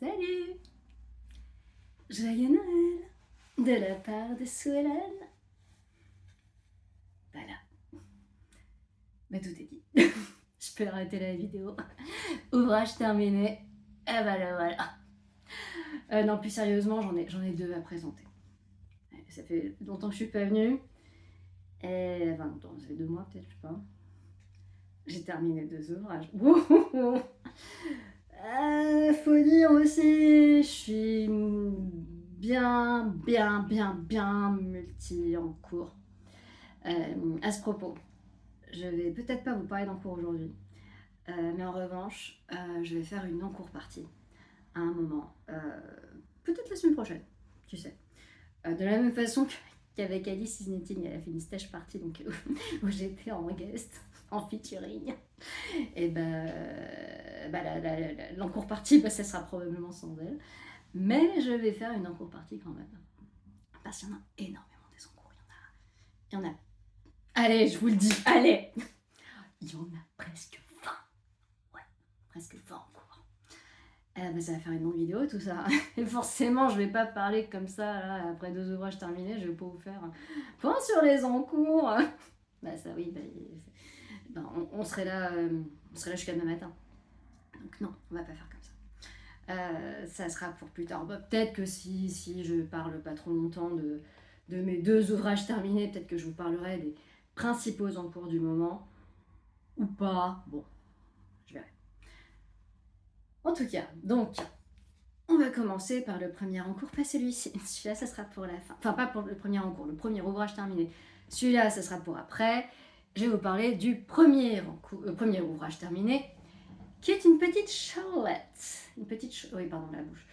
Salut! Joyeux Noël de la part de Sue-Hélène. Voilà. Mais tout est dit. Je peux arrêter la vidéo. Ouvrage terminé. Et ben le voilà. Non, plus sérieusement, j'en ai deux à présenter. Ça fait longtemps que je suis pas venue. Et enfin, longtemps, ça fait 2 mois peut-être, je sais pas. J'ai terminé 2 ouvrages. Faut dire aussi, je suis bien multi en cours. À ce propos, je vais peut-être pas vous parler d'en cours aujourd'hui, mais en revanche, je vais faire une en-cours partie à un moment, peut-être la semaine prochaine, tu sais. De la même façon qu'avec Alice is Knitting, elle a fait une stage party donc, où j'étais en guest, en featuring. Et l'encours partie, ça sera probablement sans elle. Mais je vais faire une encours partie quand même. Parce qu'il y en a énormément des encours. Il y en a. Allez, je vous le dis, allez! Il y en a presque 20. Ouais, presque 20 encours. Ça va faire une longue vidéo tout ça. Et forcément, je vais pas parler comme ça, là, après 2 ouvrages terminés, je vais pas vous faire un point sur les encours. Ça oui, on serait là jusqu'à demain matin. Donc non, on va pas faire comme ça. Ça sera pour plus tard. Peut-être que si je parle pas trop longtemps de mes 2 ouvrages terminés, peut-être que je vous parlerai des principaux encours du moment. Ou pas. Bon, je verrai. En tout cas, donc, on va commencer par le premier encours, pas celui-ci. Celui-là, ça sera pour la fin. Enfin, pas pour le premier encours, le premier ouvrage terminé. Celui-là, ça sera pour après. Je vais vous parler du premier ouvrage terminé, qui est une petite cholette. Oui, pardon, la bouche.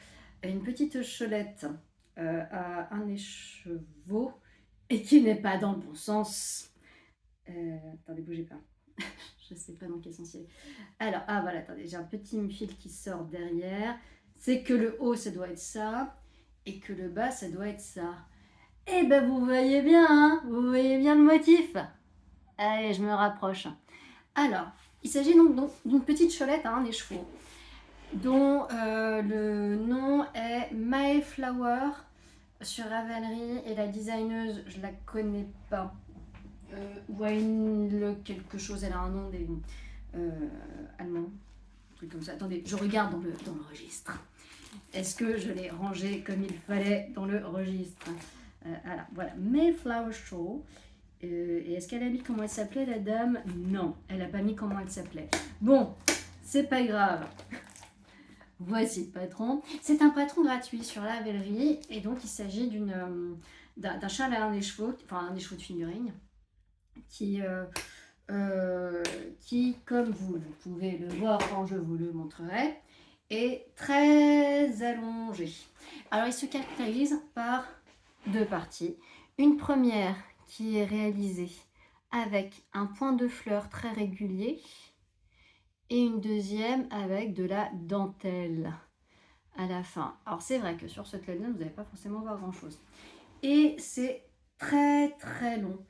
Une petite cholette à un écheveau et qui n'est pas dans le bon sens. Attendez, bougez pas. Je sais pas dans quel sens il est. Alors, voilà, attendez, j'ai un petit fil qui sort derrière. C'est que le haut, ça doit être ça. Et que le bas, ça doit être ça. Eh ben, vous voyez bien, hein? Vous voyez bien le motif. Allez, je me rapproche. Alors, il s'agit donc d'une petite cholette à un écheveau, dont le nom est Mayflower sur Ravelry, et la designeuse, je la connais pas. Wayne quelque chose, elle a un nom allemand, un truc comme ça. Attendez, je regarde dans le registre. Est-ce que je l'ai rangé comme il fallait dans le registre? Alors, voilà, Mayflower Show. Et est-ce qu'elle a mis comment elle s'appelait, la dame? Non, elle n'a pas mis comment elle s'appelait. Bon, c'est pas grave. Voici le patron. C'est un patron gratuit sur la Ravelry, et donc il s'agit d'un châle à un écheveau, enfin un écheveau de figurine, qui, comme vous pouvez le voir quand je vous le montrerai, est très allongé. Alors il se caractérise par 2 parties. Une première qui est réalisée avec un point de fleur très régulier, et une deuxième avec de la dentelle à la fin. Alors c'est vrai que sur cette laine, vous n'allez pas forcément voir grand chose. Et c'est très très long.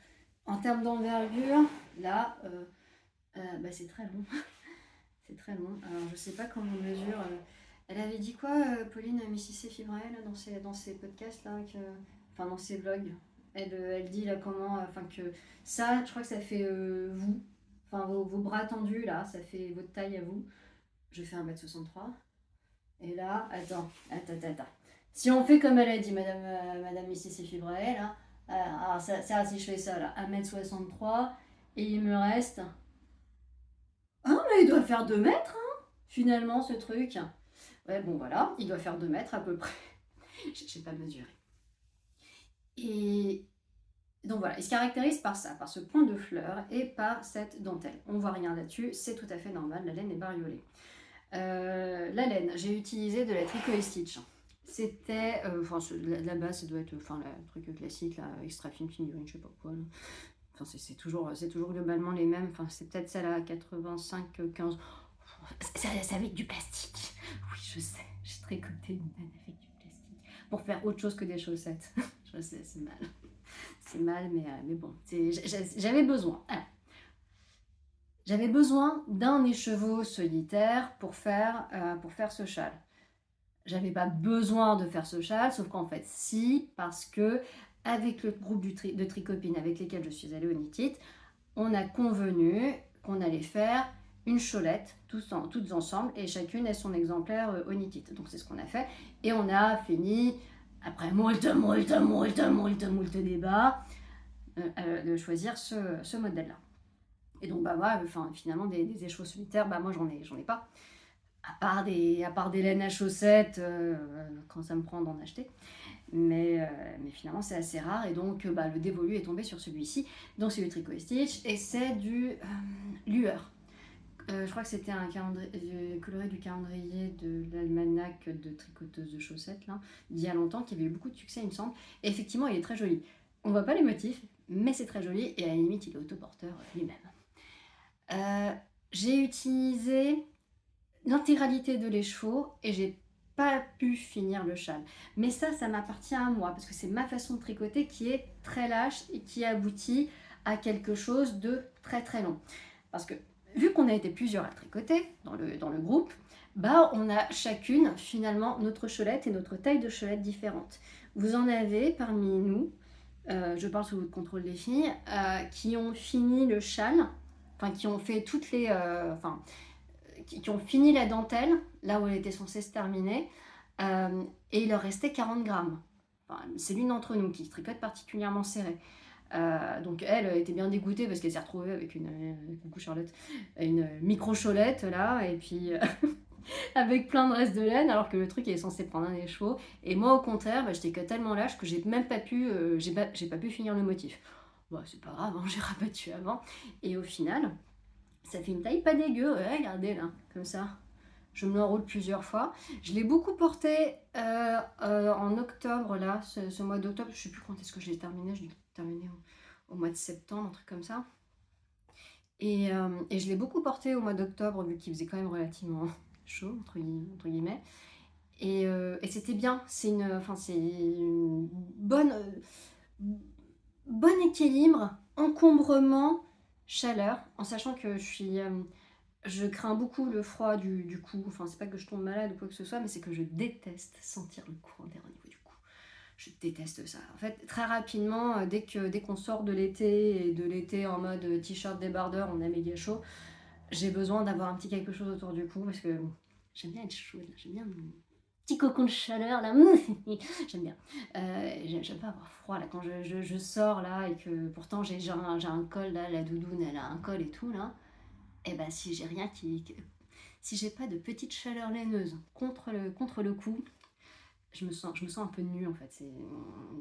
En termes d'envergure, là, c'est très long. C'est très long. Alors je sais pas comment on mesure. Elle avait dit quoi, Pauline Mississé Fibrael, dans ses podcasts, là, enfin dans ses vlogs. Elle dit là comment, que ça, je crois que ça fait vous, enfin vos bras tendus là, ça fait votre taille à vous. Je fais 1m63. Et là, attends. Si on fait comme elle a dit, Madame Mississé Fibrael, là, si je fais ça là, 1m63, et il me reste. Ah, mais il doit faire 2 mètres, hein, finalement, ce truc. Ouais, bon, voilà, il doit faire 2 mètres à peu près. J'ai pas mesuré. Et donc voilà, il se caractérise par ça, par ce point de fleur et par cette dentelle. On voit rien là-dessus, c'est tout à fait normal, la laine est bariolée. La laine, j'ai utilisé de la Tricot Stitch. C'était, là-bas, ça doit être, le truc classique, là, extra fine figurine, je sais pas quoi. Là. Enfin, c'est toujours globalement les mêmes. Enfin, c'est peut-être celle à 85, 15. C'est avec du plastique. Oui, je sais. J'ai tricoté une laine avec du plastique pour faire autre chose que des chaussettes. Je sais, c'est mal. C'est mal, mais bon. J'avais besoin. Alors, j'avais besoin d'un écheveau solitaire pour faire ce châle. J'avais pas besoin de faire ce châle, sauf qu'en fait, si, parce que avec le groupe de tricopines avec lesquels je suis allée au Knit-It, on a convenu qu'on allait faire une cholette, toutes ensemble, et chacune a son exemplaire au Knit-It. Donc c'est ce qu'on a fait, et on a fini, après moult débats, de choisir ce modèle-là. Et donc bah moi, finalement des échos solitaires, bah moi j'en ai pas. À part des laines à chaussettes, quand ça me prend d'en acheter. Mais finalement, c'est assez rare. Et donc, le dévolu est tombé sur celui-ci. Donc, c'est du Tricot Stitch. Et c'est du Lueur. Je crois que c'était un coloré du calendrier de l'almanach de tricoteuse de chaussettes, là, d'il y a longtemps, qui avait eu beaucoup de succès, il me semble. Et effectivement, il est très joli. On voit pas les motifs, mais c'est très joli. Et à la limite, il est autoporteur lui-même. J'ai utilisé l'intégralité de l'écheveau et j'ai pas pu finir le châle. Mais ça m'appartient à moi parce que c'est ma façon de tricoter qui est très lâche et qui aboutit à quelque chose de très très long. Parce que vu qu'on a été plusieurs à tricoter dans le groupe, on a chacune finalement notre cholette et notre taille de cholette différente. Vous en avez parmi nous, je parle sous votre contrôle des filles, qui ont fini le châle, qui ont fait toutes les... qui ont fini la dentelle, là où elle était censée se terminer, et il leur restait 40 grammes. C'est l'une d'entre nous qui tricote particulièrement serré. Donc elle était bien dégoûtée parce qu'elle s'est retrouvée avec coucou Charlotte, une micro-cholette là, et puis avec plein de restes de laine, alors que le truc est censé prendre un écheveau. Et moi au contraire, j'étais tellement lâche que j'ai même pas pu, j'ai pas pu finir le motif. Bon, c'est pas grave, j'ai rabattu avant. Et au final, ça fait une taille pas dégueu, ouais, regardez là, comme ça. Je me l'enroule plusieurs fois. Je l'ai beaucoup porté en octobre, là, ce mois d'octobre. Je sais plus quand est-ce que je l'ai terminé. Je l'ai terminé au mois de septembre, un truc comme ça. Et je l'ai beaucoup porté au mois d'octobre, vu qu'il faisait quand même relativement chaud, entre guillemets. Et c'était bien. C'est une bonne, bon équilibre, encombrement, chaleur, en sachant que je crains beaucoup le froid du cou. Enfin, c'est pas que je tombe malade ou quoi que ce soit, mais c'est que je déteste sentir le courant d'air au niveau du cou. Je déteste ça. En fait, très rapidement, dès qu'on sort de l'été, et de l'été en mode t-shirt débardeur, on est méga chaud, j'ai besoin d'avoir un petit quelque chose autour du cou parce que j'aime bien être chaude, j'aime bien mon petit cocon de chaleur là, j'aime bien. J'aime pas avoir froid là quand je sors là et que pourtant j'ai un col là, la doudoune elle a un col et tout là. Et ben si j'ai rien si j'ai pas de petite chaleur laineuse contre le cou, je me sens un peu nue en fait.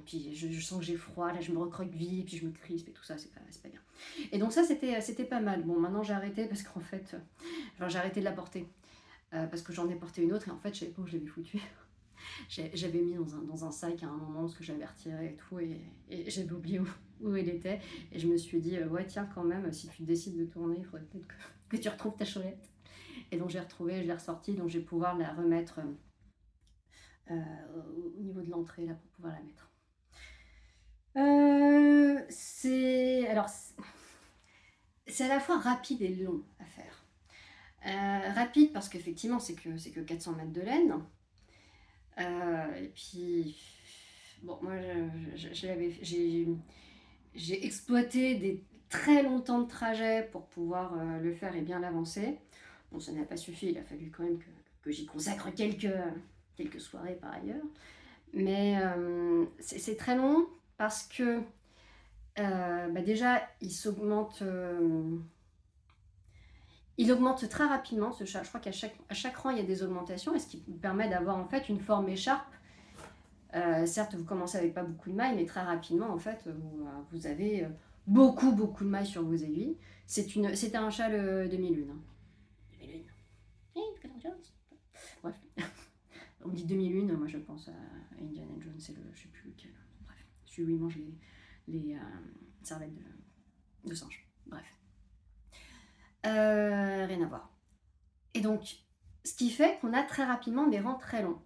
Puis je sens que j'ai froid, là je me recroqueville, puis je me crispe et tout ça, c'est pas bien. Et donc ça c'était pas mal. Bon maintenant j'ai arrêté parce qu'en fait, j'ai arrêté de la porter. Parce que j'en ai porté une autre et en fait je savais pas où je l'avais foutue. J'avais mis dans un sac à un moment parce que j'avais retiré et tout et j'avais oublié où elle était et je me suis dit ouais tiens quand même si tu décides de tourner il faudrait peut-être que tu retrouves ta cholette. Et donc j'ai retrouvé, je l'ai ressortie, donc je vais pouvoir la remettre au niveau de l'entrée là pour pouvoir la mettre. C'est à la fois rapide et long à faire. Rapide parce qu'effectivement c'est que 400 mètres de laine. Et puis, bon, moi, j'ai exploité des très longtemps de trajet pour pouvoir le faire et bien l'avancer. Bon, ça n'a pas suffi, il a fallu quand même que j'y consacre quelques soirées par ailleurs. Mais c'est très long parce que déjà, il augmente très rapidement ce chat. Je crois qu'à chaque rang, il y a des augmentations, et ce qui permet d'avoir en fait une forme écharpe. Certes, vous commencez avec pas beaucoup de mailles, mais très rapidement, en fait, vous avez beaucoup de mailles sur vos aiguilles. C'était un châle demi-lune. Demi-lune. Bref. On me dit demi-lune, moi je pense à Indiana Jones, c'est je sais plus lequel. Bref, celui où il mange les cervettes de singe. Bref. Rien à voir. Et donc, ce qui fait qu'on a très rapidement des rangs très longs.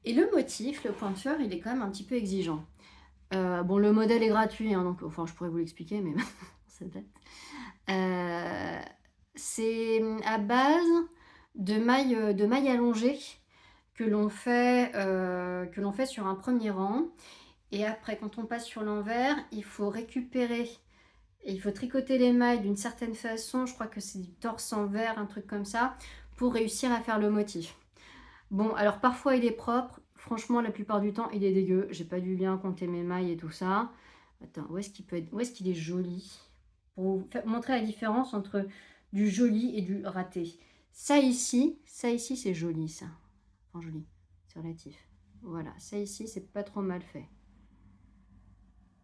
Et le motif, le pointeur, il est quand même un petit peu exigeant. Bon, le modèle est gratuit, hein, donc je pourrais vous l'expliquer, mais ça date. C'est à base de mailles allongées que l'on fait sur un premier rang. Et après, quand on passe sur l'envers, il faut récupérer et il faut tricoter les mailles d'une certaine façon. Je crois que c'est du torse envers, un truc comme ça, pour réussir à faire le motif. Bon, alors parfois il est propre. Franchement, la plupart du temps, il est dégueu. J'ai pas dû bien compter mes mailles et tout ça. Attends, où est-ce qu'il peut être... Où est-ce qu'il est joli? Pour vous montrer la différence entre du joli et du raté. Ça ici, c'est joli, ça. Enfin, joli, c'est relatif. Voilà, ça ici, c'est pas trop mal fait.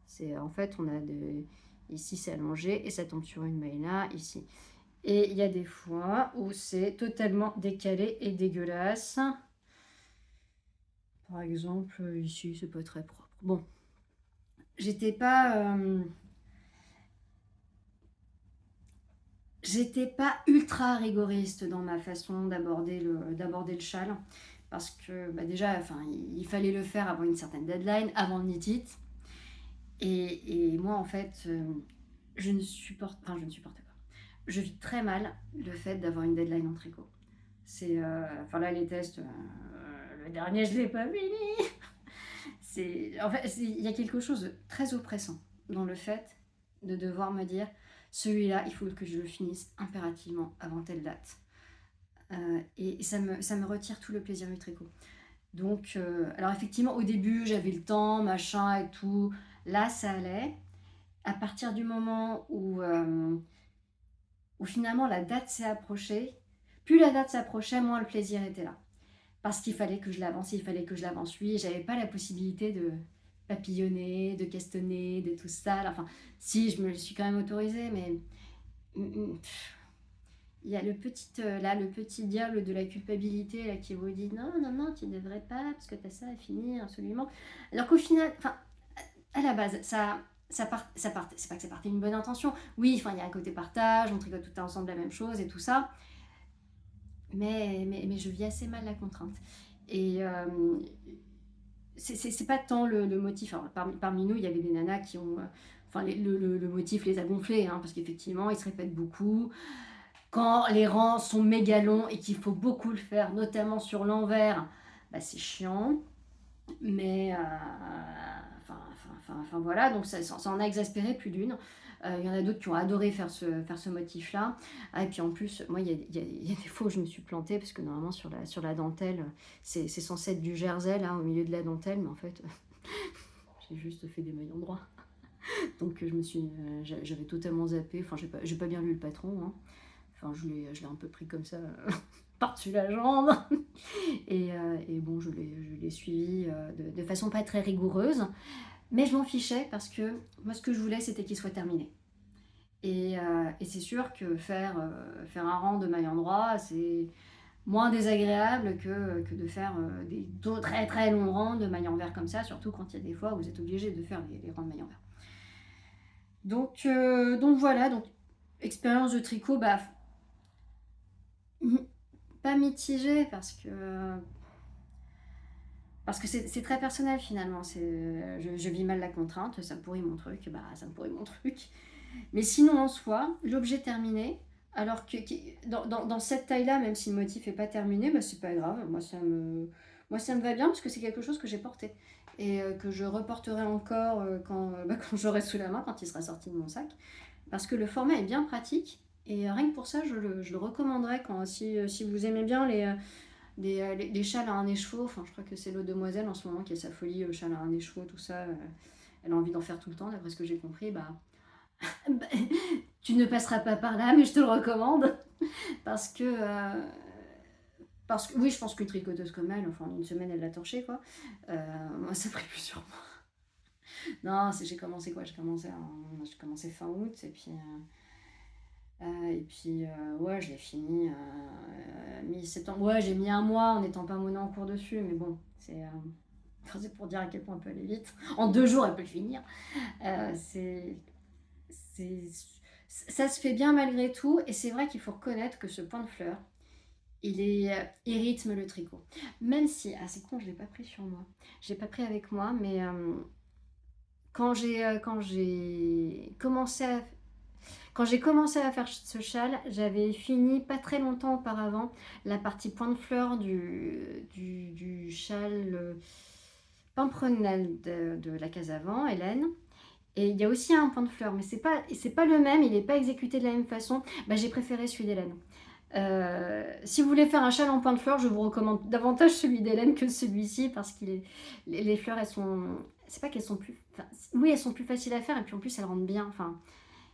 C'est en fait, on a de... Ici, c'est allongé et ça tombe sur une maille là, ici. Et il y a des fois où c'est totalement décalé et dégueulasse. Par exemple, ici, c'est pas très propre. Bon, j'étais pas ultra rigoriste dans ma façon d'aborder le châle. Parce que bah déjà, enfin, il fallait le faire avant une certaine deadline, avant le knit it. Et moi, en fait, je ne supporte pas. Je vis très mal le fait d'avoir une deadline en tricot. C'est, enfin là, les tests, le dernier, je l'ai pas fini. En fait, il y a quelque chose de très oppressant dans le fait de devoir me dire, celui-là, il faut que je le finisse impérativement avant telle date. Et ça me retire tout le plaisir du tricot. Donc, alors effectivement, au début, j'avais le temps, machin et tout. Là, ça allait. À partir du moment où finalement la date s'est approchée, plus la date s'approchait, moins le plaisir était là. Parce qu'il fallait que je l'avance, lui. J'avais pas la possibilité de papillonner, de questonner, de tout ça. Enfin, si, je me le suis quand même autorisée, mais il y a le petit diable de la culpabilité là, qui vous dit non, tu ne devrais pas, parce que tu as ça à finir, absolument. Alors qu'au final, enfin, à la base, c'est pas que ça partait d'une bonne intention. Oui, enfin, il y a un côté partage, on tricote tout ensemble la même chose et tout ça. Mais je vis assez mal la contrainte. Et c'est pas tant le motif. Alors, parmi nous, il y avait des nanas qui ont. Enfin, le motif les a gonflés, hein, parce qu'effectivement, ils se répètent beaucoup. Quand les rangs sont méga longs et qu'il faut beaucoup le faire, notamment sur l'envers, bah, c'est chiant. Mais enfin, voilà, donc ça en a exaspéré plus d'une. Il y en a d'autres qui ont adoré faire ce motif-là. Ah, et puis en plus, moi, il y a des fois où je me suis plantée, parce que normalement, sur la dentelle, c'est censé être du jersey, là, au milieu de la dentelle, mais en fait, j'ai juste fait des maillons droits. Donc, j'avais totalement zappé. Enfin, j'ai pas bien lu le patron, hein. Enfin, je l'ai un peu pris comme ça, par-dessus la jambe. Et bon, je l'ai suivi de façon pas très rigoureuse. Mais je m'en fichais parce que moi, ce que je voulais, c'était qu'il soit terminé. Et c'est sûr que faire un rang de maille endroit, c'est moins désagréable que de faire des très très longs rangs de maille envers comme ça, surtout quand il y a des fois où vous êtes obligé de faire les rangs de maille envers. Donc voilà, donc expérience de tricot, bah, pas mitigée parce que c'est très personnel finalement. Je vis mal la contrainte, ça me pourrit mon truc, bah ça me pourrit mon truc. Mais sinon en soi, l'objet terminé, alors que dans cette taille-là, même si le motif n'est pas terminé, bah c'est pas grave. Moi ça me va bien parce que c'est quelque chose que j'ai porté et que je reporterai encore quand j'aurai sous la main, quand il sera sorti de mon sac. Parce que le format est bien pratique et rien que pour ça, je le recommanderais si vous aimez bien les châles à un écheveau. Enfin, je crois que c'est l'eau demoiselle en ce moment qui a sa folie, châle à un écheveau, tout ça. Elle a envie d'en faire tout le temps, d'après ce que j'ai compris. Bah, tu ne passeras pas par là, mais je te le recommande. Parce que, oui, je pense qu'une tricoteuse comme elle, enfin, en une semaine, elle l'a torché, quoi. Moi, ça ferait plus sur moi. Non, j'ai commencé quoi? J'ai commencé fin août, ouais, je l'ai fini mi-septembre. Ouais, j'ai mis un mois en n'étant pas mono en cours dessus, mais bon, c'est pour dire à quel point elle peut aller vite. En 2 jours, elle peut le finir. C'est, ça se fait bien malgré tout, et c'est vrai qu'il faut reconnaître que ce point de fleur, il rythme le tricot. Même si, c'est con, je l'ai pas pris sur moi. Je l'ai pas pris avec moi, mais quand j'ai commencé à faire ce châle, j'avais fini pas très longtemps auparavant la partie point de fleur du châle Pimprenel de la Casavant, Hélène. Et il y a aussi un point de fleurs, mais c'est pas le même, il n'est pas exécuté de la même façon. Bah, j'ai préféré celui d'Hélène. Si vous voulez faire un châle en point de fleurs, je vous recommande davantage celui d'Hélène que celui-ci, parce que les fleurs, elles sont... C'est pas qu'elles sont plus... Enfin, oui, elles sont plus faciles à faire, et puis en plus, elles rendent bien. Enfin,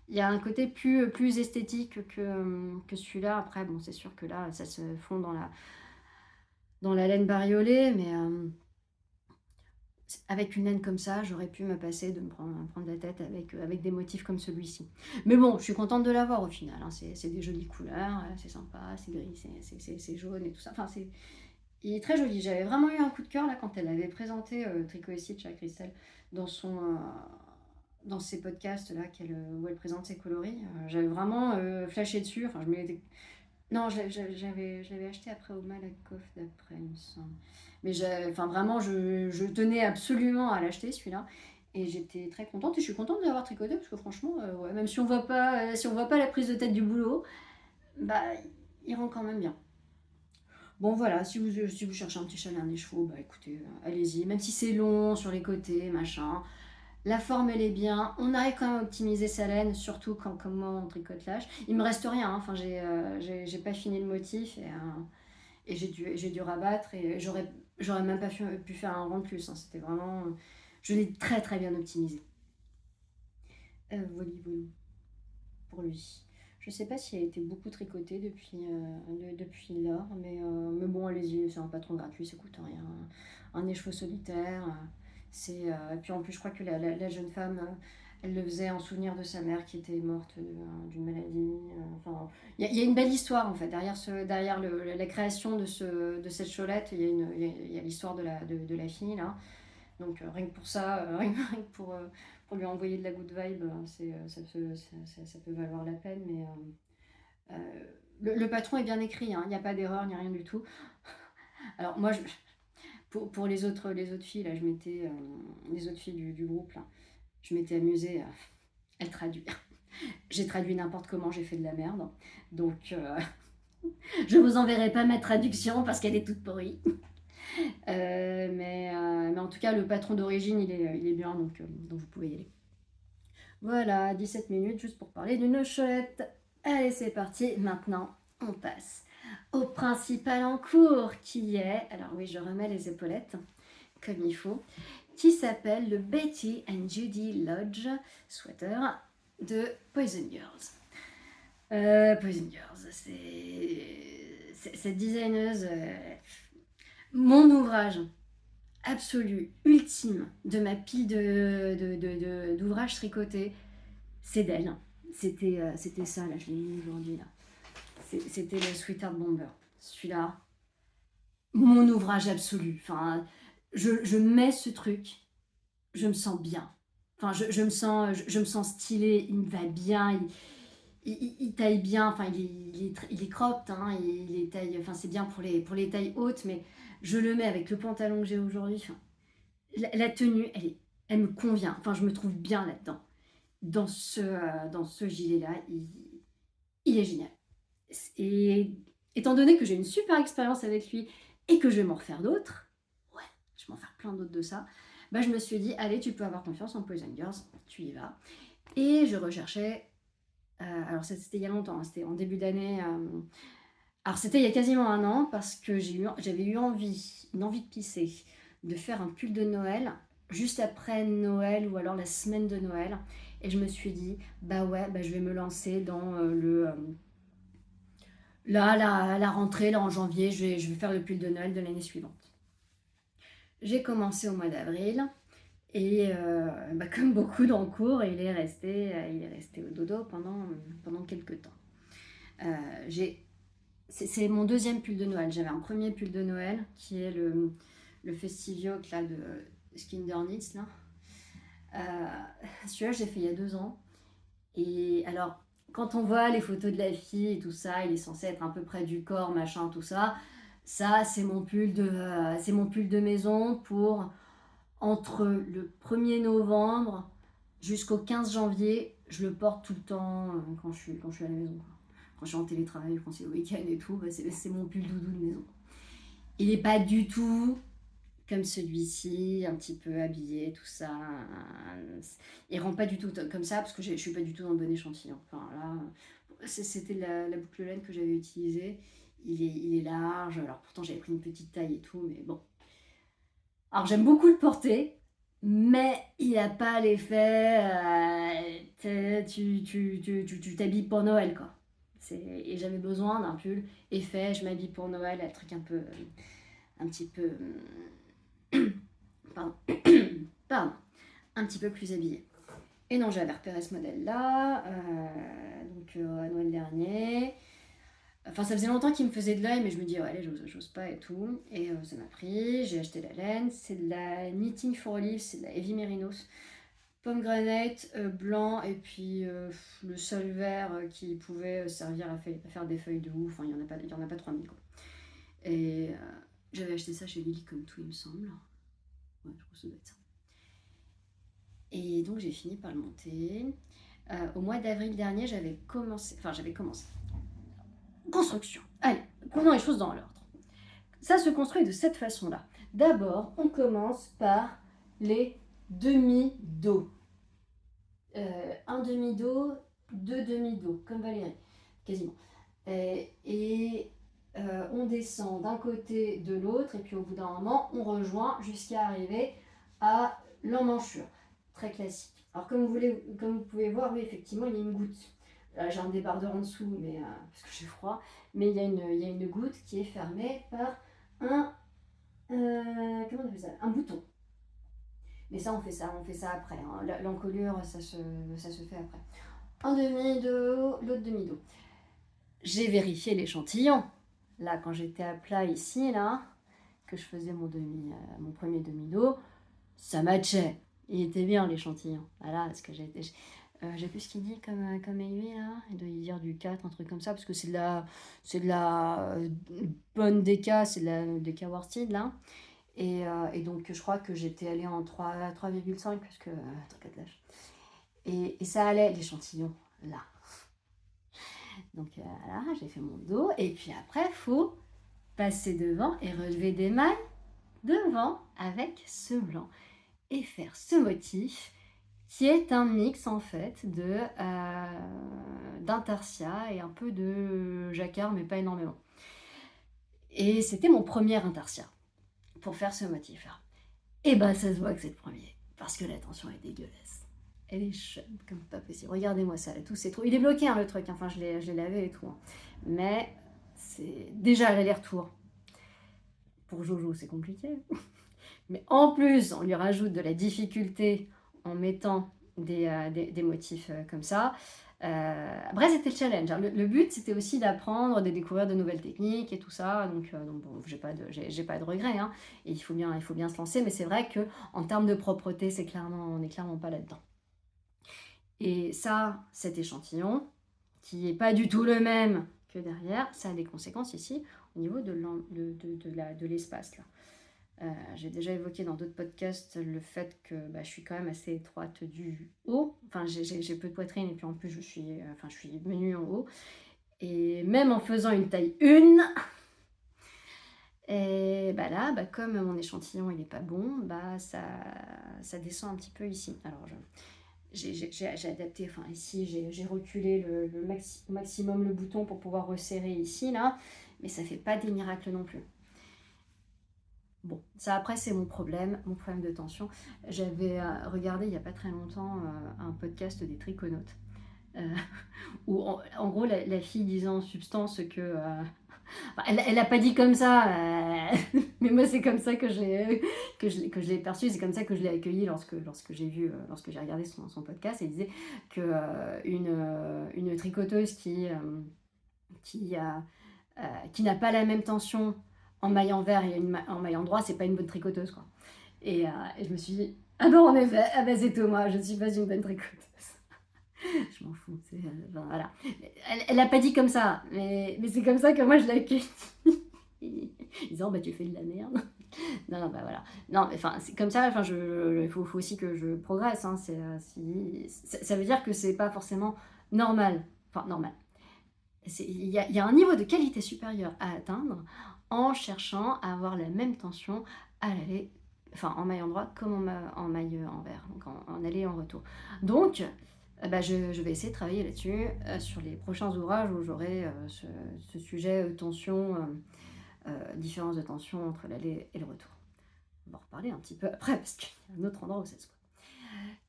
il y a un côté plus esthétique que celui-là. Après, bon, c'est sûr que là, ça se fond dans la laine bariolée, mais... avec une laine comme ça, j'aurais pu me passer de me prendre la tête avec des motifs comme celui-ci. Mais bon, je suis contente de l'avoir au final. Hein. C'est des jolies couleurs, c'est sympa, c'est gris, c'est jaune et tout ça. Enfin, il est très joli. J'avais vraiment eu un coup de cœur là quand elle avait présenté Tricot et Stitch à Christelle dans ses podcasts là où elle présente ses coloris. J'avais vraiment flashé dessus. Enfin, non, je l'avais acheté après au Malakoff d'après, il me semble. Mais enfin, vraiment, je tenais absolument à l'acheter celui-là. Et j'étais très contente. Et je suis contente de l'avoir tricoté parce que franchement, ouais, même si on voit pas, si on voit pas la prise de tête du boulot, bah, il rend quand même bien. Bon voilà, si vous cherchez un petit châle à un écheveau, bah écoutez, allez-y. Même si c'est long sur les côtés, machin. La forme elle est bien, on arrive quand même à optimiser sa laine, surtout quand comme moi on tricote l'âge. Il me reste rien, hein. Enfin j'ai pas fini le motif et j'ai dû rabattre et j'aurais même pas pu faire un rang de plus. Hein. C'était vraiment, je l'ai très très bien optimisé. Voilà pour lui. Je sais pas s'il a été beaucoup tricoté depuis lors, mais bon allez-y, c'est un patron gratuit, ça coûte rien. Un écheveau solitaire. Et puis en plus, je crois que la jeune femme, elle le faisait en souvenir de sa mère qui était morte d'une maladie. Enfin, il y a une belle histoire en fait. Derrière la création de cette cholette, il y a l'histoire de la fille là. Donc rien que pour ça, rien que pour lui envoyer de la good vibe, ça peut valoir la peine. Mais le patron est bien écrit, hein. Il n'y a pas d'erreur ni rien du tout. Alors moi, pour les autres filles, là, les autres filles du groupe, là, je m'étais amusée à le traduire. J'ai traduit n'importe comment, j'ai fait de la merde. Donc, je vous enverrai pas ma traduction parce qu'elle est toute pourrie. Mais en tout cas, le patron d'origine, il est bien, donc vous pouvez y aller. Voilà, 17 minutes juste pour parler d'une cholette. Allez, c'est parti. Maintenant, on passe au principal en cours qui est, alors oui, je remets les épaulettes comme il faut, qui s'appelle le Betty and Judy Lodge sweater de Poison Girls. Poison Girls, c'est cette designeuse, mon ouvrage absolu, ultime de ma pile d'ouvrages tricotés, c'est d'elle. C'était ça, là, je l'ai mis aujourd'hui, là. C'était le Sweetheart Bomber. Celui-là, mon ouvrage absolu. Enfin, je mets ce truc, je me sens bien. Enfin, je me sens stylée, il me va bien, il taille bien, enfin, il est cropped, hein, il est taille, enfin, c'est bien pour les tailles hautes, mais je le mets avec le pantalon que j'ai aujourd'hui. Enfin, la tenue, elle me convient. Enfin, je me trouve bien là-dedans. Dans ce gilet-là, il est génial. Et étant donné que j'ai une super expérience avec lui et que je vais m'en refaire d'autres, ouais, je vais m'en faire plein d'autres de ça, bah je me suis dit, allez, tu peux avoir confiance en Poison Girls, tu y vas. Et je recherchais, alors c'était il y a longtemps, hein, c'était en début d'année, alors c'était il y a quasiment un an, parce que j'avais eu une envie de pisser, de faire un pull de Noël, juste après Noël ou alors la semaine de Noël. Et je me suis dit, bah ouais, bah je vais me lancer dans la rentrée, là en janvier, je vais faire le pull de Noël de l'année suivante. J'ai commencé au mois d'avril et bah, comme beaucoup dans le cours, il est resté au dodo pendant quelques temps. C'est mon deuxième pull de Noël. J'avais un premier pull de Noël qui est le Festivioc là, de Skindernitz. Celui-là, je l'ai fait il y a 2 ans. Et alors, quand on voit les photos de la fille et tout ça, il est censé être un peu près du corps, machin, tout ça. Ça, c'est mon pull de maison pour entre le 1er novembre jusqu'au 15 janvier. Je le porte tout le temps quand je suis à la maison, quoi. Quand je suis en télétravail, quand c'est le week-end et tout, bah c'est mon pull doudou de maison. Il n'est pas du tout comme celui-ci, un petit peu habillé, tout ça. Il rend pas du tout comme ça, parce que je suis pas du tout dans le bon échantillon. Enfin là, c'était la boucle laine que j'avais utilisée. Il est large, alors pourtant j'avais pris une petite taille et tout, mais bon. Alors j'aime beaucoup le porter, mais il n'a pas l'effet, tu t'habilles pour Noël, quoi. Et j'avais besoin d'un pull effet, je m'habille pour Noël, un truc un petit peu, pardon, pardon, un petit peu plus habillé. Et non, j'avais repéré ce modèle-là, à Noël dernier. Enfin, ça faisait longtemps qu'il me faisait de l'œil, mais je me dis, ouais, allez, j'ose pas et tout. Et ça m'a pris, j'ai acheté la laine. C'est de la Knitting for Olive, c'est de la Heavy Merinos. Pomegranate, blanc, et puis le seul vert qui pouvait servir à faire des feuilles de houx. Enfin, il y en a pas 3000, quoi. Et j'avais acheté ça chez Lily comme tout, il me semble. Ouais, je crois que ça doit être ça. Et donc, j'ai fini par le monter. Au mois d'avril dernier, j'avais commencé. Construction. Allez, prenons les choses dans l'ordre. Ça se construit de cette façon-là. D'abord, on commence par les demi-dos. Un demi-dos, deux demi-dos, comme Valérie, quasiment. On descend d'un côté, de l'autre, et puis au bout d'un moment, on rejoint jusqu'à arriver à l'emmanchure. Très classique. Alors comme vous pouvez voir, oui, effectivement, il y a une goutte. Là, j'ai un débardeur en dessous, parce que j'ai froid, mais il y a une goutte qui est fermée par comment on appelle ça, un bouton. Mais ça, on fait ça après. Hein. L'encolure, ça se fait après. Un demi-dos, l'autre demi-dos. J'ai vérifié l'échantillon. Là, quand j'étais à plat ici, là, que je faisais mon premier demi-dos, ça matchait. Il était bien l'échantillon. Voilà, parce que j'ai plus ce qu'il dit comme aiguille là. Il doit y dire du 4, un truc comme ça, parce que c'est de la bonne DK, c'est de la DK Worsted là. Et donc je crois que j'étais allée en 3,5 parce que truc à lâche. Et ça allait l'échantillon là. Donc voilà, j'ai fait mon dos. Et puis après, il faut passer devant et relever des mailles devant avec ce blanc. Et faire ce motif qui est un mix en fait d'intarsia et un peu de jacquard, mais pas énormément. Et c'était mon premier intarsia pour faire ce motif-là. Et bah ça se voit que c'est le premier, parce que la tension est dégueulasse. Elle est chum comme pas possible. Regardez-moi ça, là, tout c'est trop. Il est bloqué hein, le truc, enfin je l'ai lavé et tout. Hein. Mais c'est déjà l'aller-retour. Pour Jojo, c'est compliqué. Mais en plus, on lui rajoute de la difficulté en mettant des motifs comme ça. Après, c'était le challenge. Hein. Le but, c'était aussi d'apprendre, de découvrir de nouvelles techniques et tout ça. Donc bon, j'ai pas de regrets. Hein. Et il faut bien se lancer. Mais c'est vrai qu'en termes de propreté, on n'est clairement pas là-dedans. Et ça, cet échantillon, qui n'est pas du tout le même que derrière, ça a des conséquences ici au niveau de l'espace. Là. J'ai déjà évoqué dans d'autres podcasts le fait que je suis quand même assez étroite du haut. Enfin, j'ai peu de poitrine et puis en plus je suis menue en haut. Et même en faisant une taille 1, et là, comme mon échantillon il n'est pas bon, ça descend un petit peu ici. Alors j'ai adapté, enfin ici j'ai reculé au maximum le bouton pour pouvoir resserrer ici là, mais ça fait pas des miracles non plus. Bon, ça après c'est mon problème de tension. J'avais regardé il n'y a pas très longtemps un podcast des triconautes où en gros la fille disait en substance que elle n'a pas dit comme ça, mais moi c'est comme ça que je l'ai perçu, c'est comme ça que je l'ai accueilli lorsque j'ai regardé son podcast. Elle disait que une tricoteuse qui n'a pas la même tension en maillant vert et en maillant droit, c'est pas une bonne tricoteuse quoi. Et je me suis dit ah non en effet, c'est tout moi, je ne suis pas une bonne tricoteuse. Je m'en fous, voilà. Elle n'a pas dit comme ça, mais c'est comme ça que moi je l'accueille. Disant tu fais de la merde. Non, voilà. Non, mais enfin, c'est comme ça, il faut aussi que je progresse. Hein, ça veut dire que c'est pas forcément normal. Enfin, normal. Il y a un niveau de qualité supérieur à atteindre en cherchant à avoir la même tension à l'aller enfin en maille endroit comme en maille envers, donc en aller et en retour. Donc, je vais essayer de travailler là-dessus sur les prochains ouvrages où j'aurai ce sujet tension, différence de tension entre l'aller et le retour. On va en reparler un petit peu après parce qu'il y a un autre endroit où ça se voit.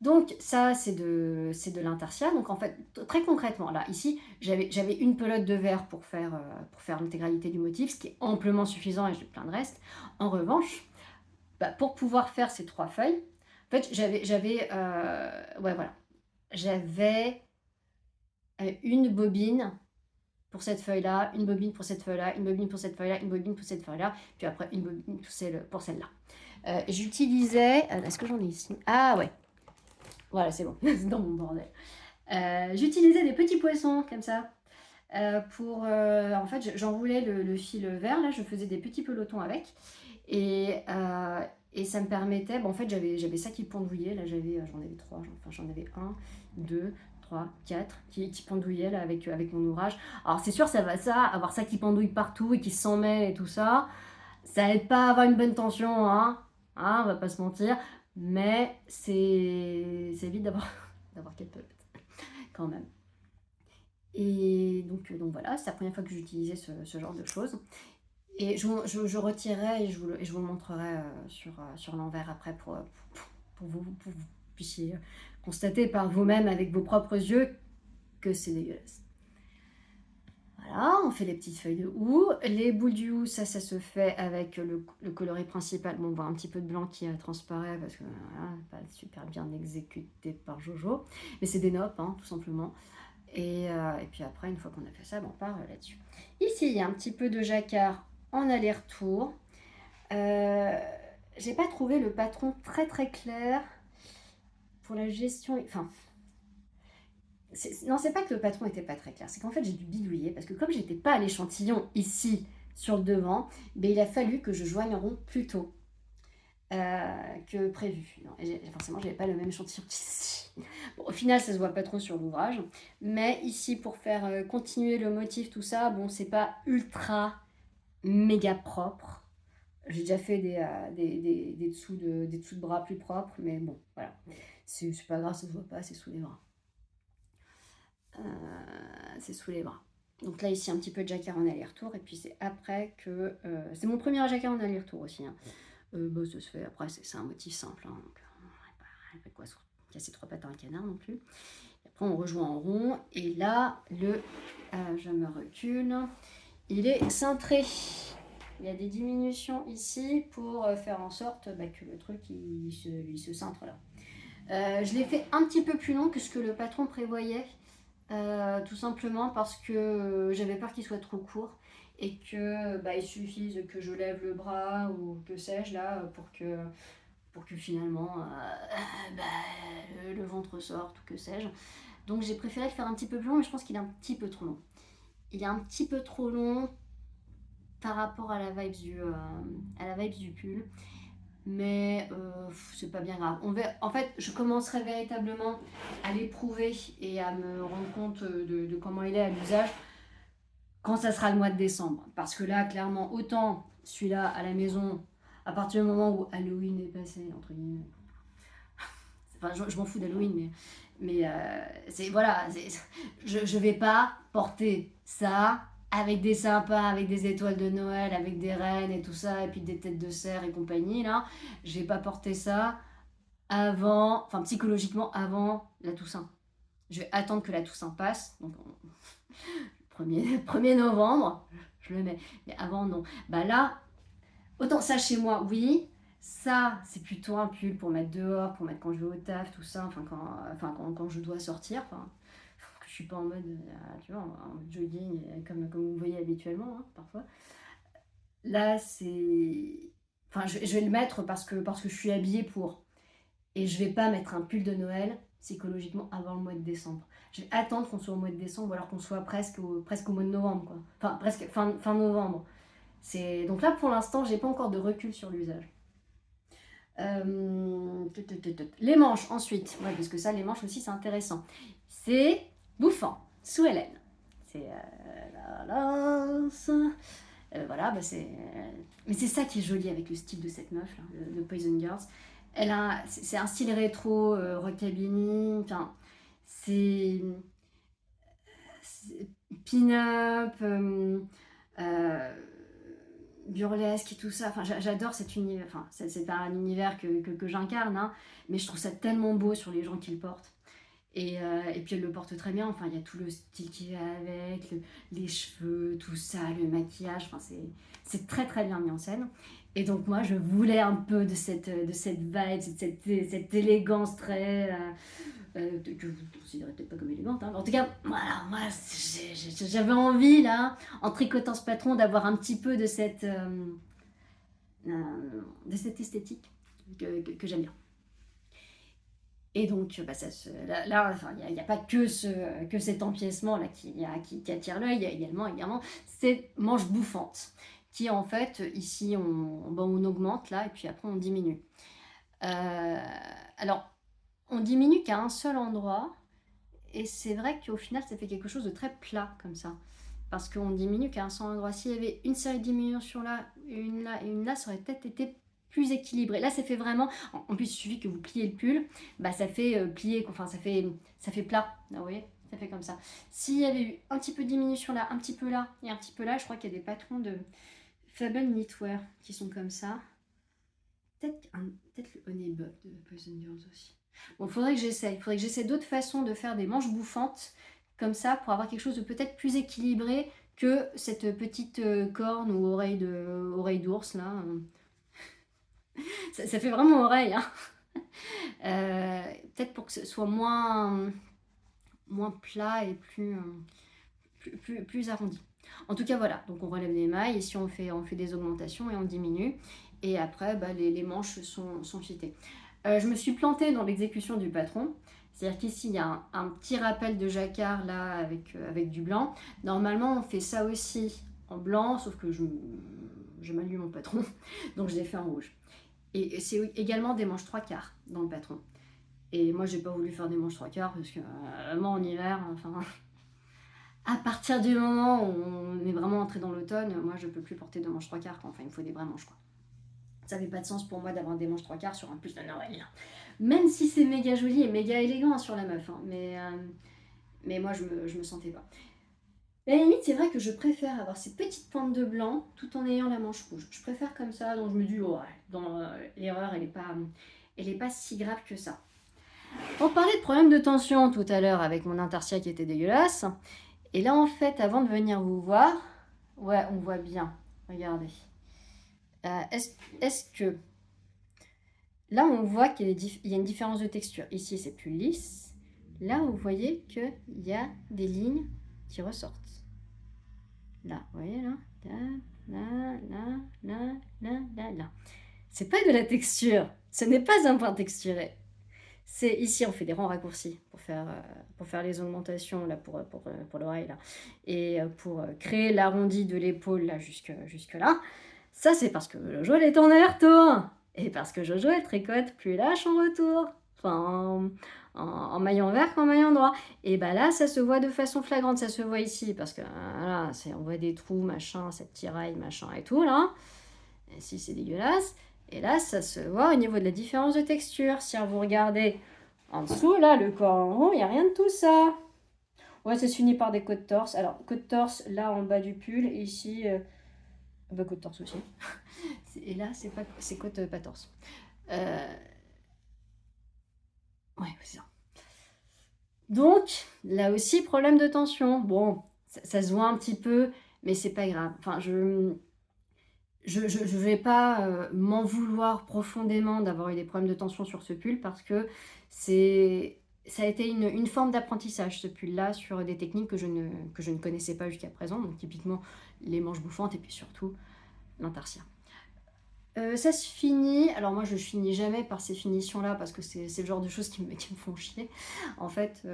Donc ça, c'est de l'intertia. Donc en fait, très concrètement, là, ici, j'avais une pelote de verre pour faire l'intégralité du motif, ce qui est amplement suffisant et j'ai plein de reste. En revanche, pour pouvoir faire ces 3 feuilles, en fait, ouais, voilà, j'avais une bobine pour cette feuille-là, une bobine pour cette feuille-là, une bobine pour cette feuille-là, une bobine pour cette feuille-là, puis après une bobine pour celle-là. J'utilisais... Est-ce que j'en ai ici? Ah ouais, voilà, c'est bon, c'est dans mon bordel. J'utilisais des petits poissons comme ça. En fait, j'enroulais le fil vert, là, je faisais des petits pelotons avec. Et ça me permettait, en fait, j'avais ça qui pendouillait, là, j'en avais 3, enfin, j'en avais 1, 2, 3, 4 qui pendouillaient là, avec mon ouvrage. Alors, c'est sûr, avoir ça qui pendouille partout et qui s'en mêle et tout ça, ça aide pas à avoir une bonne tension, hein, on va pas se mentir, mais c'est vite d'avoir quelques pelotes, quand même. Et donc voilà, c'est la première fois que j'utilisais ce genre de choses. Et je retirerai et je vous le montrerai sur l'envers après pour vous puissiez constater par vous-même avec vos propres yeux que c'est dégueulasse. Voilà, on fait les petites feuilles de houx. Les boules du houx, ça se fait avec le coloris principal. Bon, on voit un petit peu de blanc qui transparaît parce que voilà, pas super bien exécuté par Jojo. Mais c'est des noppes, hein, tout simplement. Et puis après, une fois qu'on a fait ça, on part là-dessus. Ici, il y a un petit peu de jacquard en aller-retour. J'ai pas trouvé le patron très très clair pour la gestion. Enfin, non, c'est pas que le patron était pas très clair, c'est qu'en fait j'ai dû bidouiller parce que comme j'étais pas à l'échantillon ici sur le devant, il a fallu que je joigne en rond plus tôt que prévu. Non, forcément, j'avais pas le même échantillon qu'ici. Bon, au final, ça se voit pas trop sur l'ouvrage, mais ici pour faire continuer le motif, tout ça, c'est pas ultra méga propre. J'ai déjà fait des dessous de bras plus propres, mais bon, voilà. C'est pas grave, ça se voit pas, c'est sous les bras. C'est sous les bras. Donc là, ici, un petit peu de jacquard en aller-retour, et puis c'est après que... c'est mon premier jacquard en aller-retour aussi. Hein. Ça se fait, après, c'est un motif simple, hein, donc pas quoi casser 3 pattes à un canard non plus. Et après, on rejoint en rond, et là, je me recule, il est cintré. Il y a des diminutions ici pour faire en sorte que le truc il se cintre là. Je l'ai fait un petit peu plus long que ce que le patron prévoyait, tout simplement parce que j'avais peur qu'il soit trop court et que il suffise que je lève le bras ou que sais-je là pour que finalement le ventre sorte ou que sais-je. Donc j'ai préféré le faire un petit peu plus long, mais je pense qu'il est un petit peu trop long. Il est un petit peu trop long par rapport à la vibes du pull, mais c'est pas bien grave. En fait, je commencerai véritablement à l'éprouver et à me rendre compte de comment il est à l'usage quand ça sera le mois de décembre, parce que là clairement autant celui-là à la maison, à partir du moment où Halloween est passé entre guillemets, enfin je m'en fous d'Halloween, mais voilà, je vais pas porter ça avec des sapins, avec des étoiles de Noël, avec des rennes et tout ça, et puis des têtes de cerf et compagnie, là. Je vais pas porter ça psychologiquement avant la Toussaint. Je vais attendre que la Toussaint passe, donc 1er novembre, je le mets. Mais avant, non. Là, autant ça chez moi, oui. Ça, c'est plutôt un pull pour mettre dehors, pour mettre quand je vais au taf, tout ça, quand je dois sortir, que je suis pas en mode, tu vois, en jogging, comme vous voyez habituellement, hein, parfois. Là, c'est... je vais le mettre parce que je suis habillée pour. Et je vais pas mettre un pull de Noël, psychologiquement, avant le mois de décembre. Je vais attendre qu'on soit au mois de décembre, ou alors qu'on soit presque au mois de novembre, quoi. Enfin, presque fin novembre. Donc là, pour l'instant, j'ai pas encore de recul sur l'usage. Les manches ensuite, parce que ça, les manches aussi, c'est intéressant. C'est bouffant, sous Hélène. C'est Voilà, bah mais c'est ça qui est joli avec le style de cette meuf, là, de Poison Girls. C'est un style rétro, rockabilly, enfin, c'est pin-up, euh, burlesque et tout ça. Enfin, j'adore cet univers. Enfin, c'est pas un univers que j'incarne, hein, mais je trouve ça tellement beau sur les gens qui le portent. Et puis elle le porte très bien. Enfin, il y a tout le style qui va avec, les cheveux, tout ça, le maquillage. Enfin, c'est très très bien mis en scène. Et donc moi, je voulais un peu de cette vibe, cette élégance très que vous ne considérez peut-être pas comme élégante. Hein. En tout cas, voilà, moi, j'avais envie, là, en tricotant ce patron, d'avoir un petit peu de cette esthétique que j'aime bien. Et donc, bah, là, enfin, il n'y a pas que cet empiècement-là qui attire l'œil, il y a également ces manches bouffantes, qui en fait, ici, on augmente, là, et puis après, on diminue. Alors, on diminue qu'à un seul endroit, et c'est vrai qu'au final, ça fait quelque chose de très plat, comme ça. Parce qu'on diminue qu'à un seul endroit. S'il y avait une série de diminutions là, une là et une là, ça aurait peut-être été plus équilibré. Là, ça fait vraiment... En plus, il suffit que vous pliez le pull, bah ça fait plier, enfin ça fait plat, là, vous voyez, ça fait comme ça. S'il y avait eu un petit peu de diminution là, un petit peu là et un petit peu là, je crois qu'il y a des patrons de Fable Knitwear qui sont comme ça. Peut-être le Honey Bug de Poison Girls aussi. Bon, il faudrait que j'essaie d'autres façons de faire des manches bouffantes comme ça pour avoir quelque chose de peut-être plus équilibré que cette petite corne ou oreille d'ours là. Ça fait vraiment oreille, hein. Peut-être pour que ce soit moins plat et plus arrondi. En tout cas, voilà. Donc on relève les mailles. Ici, on fait des augmentations et on diminue. Et après, bah, les manches sont fitées. Je me suis plantée dans l'exécution du patron. C'est-à-dire qu'ici, il y a un petit rappel de jacquard là avec du blanc. Normalement, on fait ça aussi en blanc, sauf que je m'allume mon patron. Donc, je l'ai fait en rouge. Et c'est également des manches 3/4 dans le patron. Et moi, j'ai pas voulu faire des manches 3/4 parce que vraiment en hiver, enfin, à partir du moment où on est vraiment entré dans l'automne, moi, je peux plus porter de manches 3/4. Enfin, il me faut des vraies manches, quoi. Ça n'avait pas de sens pour moi d'avoir des manches 3/4 sur un pull de Noël. Même si c'est méga joli et méga élégant sur la meuf. Hein. Mais moi, je me sentais pas. Et à la limite, c'est vrai que je préfère avoir ces petites pointes de blanc tout en ayant la manche rouge. Je préfère comme ça, donc je me dis, oh, ouais, l'erreur, elle est pas si grave que ça. On parlait de problème de tension tout à l'heure avec mon intarsia qui était dégueulasse. Et là, en fait, avant de venir vous voir, ouais, on voit bien. Regardez. Est-ce que... Là, on voit qu'il y a une différence de texture. Ici, c'est plus lisse. Là, vous voyez qu'il y a des lignes qui ressortent. Là, vous voyez là, là. C'est pas de la texture. Ce n'est pas un point texturé. C'est ici, on fait des rangs raccourcis pour faire les augmentations là pour l'oreille là et pour créer l'arrondi de l'épaule là jusque là. Ça, c'est parce que Jojo elle est en aller-retour et parce que Jojo elle tricote plus lâche en retour. Enfin, en maillon vert qu'en maillon droit. Et bah là, ça se voit de façon flagrante, ça se voit ici, parce que là, on voit des trous, machin, cette tiraille, machin et tout, là. Et ici, c'est dégueulasse. Et là, ça se voit au niveau de la différence de texture. Si vous regardez en dessous, là, le corps en haut, il n'y a rien de tout ça. Ouais, ça se finit par des côtes torse. Alors, côte torse, là, en bas du pull, et ici, bah, côte torse aussi. Et là, c'est côte pas torse. Ouais, c'est ça. Donc, là aussi, problème de tension. Bon, ça se voit un petit peu, mais c'est pas grave. Enfin, je vais pas m'en vouloir profondément d'avoir eu des problèmes de tension sur ce pull parce que ça a été une forme d'apprentissage, ce pull-là, sur des techniques que je ne connaissais pas jusqu'à présent. Donc, typiquement, les manches bouffantes et puis surtout l'intarsia. Ça se finit, alors moi je finis jamais par ces finitions là parce que c'est le genre de choses qui me font chier. En fait,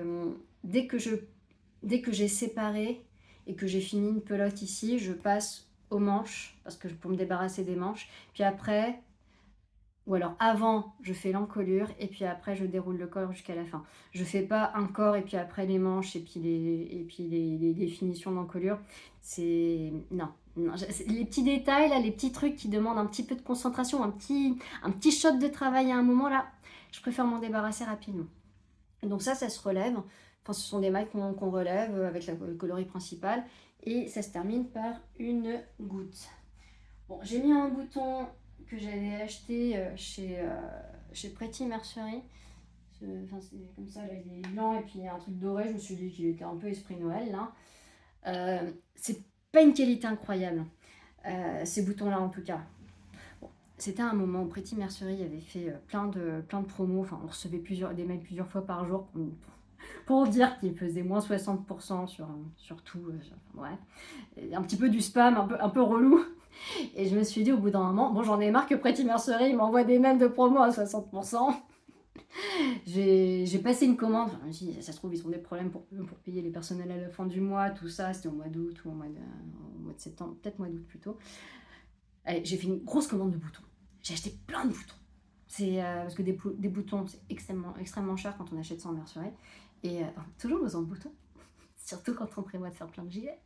dès que j'ai séparé et que j'ai fini une pelote ici, je passe aux manches parce que pour me débarrasser des manches. Puis après, ou alors avant, je fais l'encolure et puis après je déroule le corps jusqu'à la fin. Je fais pas un corps et puis après les manches et puis les finitions d'encolure. Non, Non, les petits détails, là, les petits trucs qui demandent un petit peu de concentration, un petit shot de travail à un moment, là, je préfère m'en débarrasser rapidement. Donc ça se relève. Enfin, ce sont des mailles qu'on relève avec le coloris principal. Et ça se termine par une goutte. Bon, j'ai mis un bouton que j'avais acheté chez Pretty Mercery. Enfin, c'est comme ça, là, il est blanc et puis il y a un truc doré. Je me suis dit qu'il était un peu esprit Noël, là. C'est pas une qualité incroyable, ces boutons-là, en tout cas. Bon, c'était un moment où Pretty Mercery avait fait plein de promos. Enfin, on recevait des mails plusieurs fois par jour pour dire qu'il faisait moins 60% sur tout. Bref, un petit peu du spam, un peu relou. Et je me suis dit au bout d'un moment, bon, j'en ai marre que Pretty Mercery m'envoie des mails de promo à 60%. J'ai passé une commande. Enfin, je me suis dit, ça se trouve, ils ont des problèmes pour payer les personnels à la fin du mois, tout ça. C'était au mois d'août ou au mois de septembre, peut-être mois d'août plutôt. Allez, j'ai fait une grosse commande de boutons. J'ai acheté plein de boutons. C'est parce que des boutons, c'est extrêmement cher quand on achète ça en mercerie. Et toujours besoin de boutons. Surtout quand on prévoit de faire plein de gilets.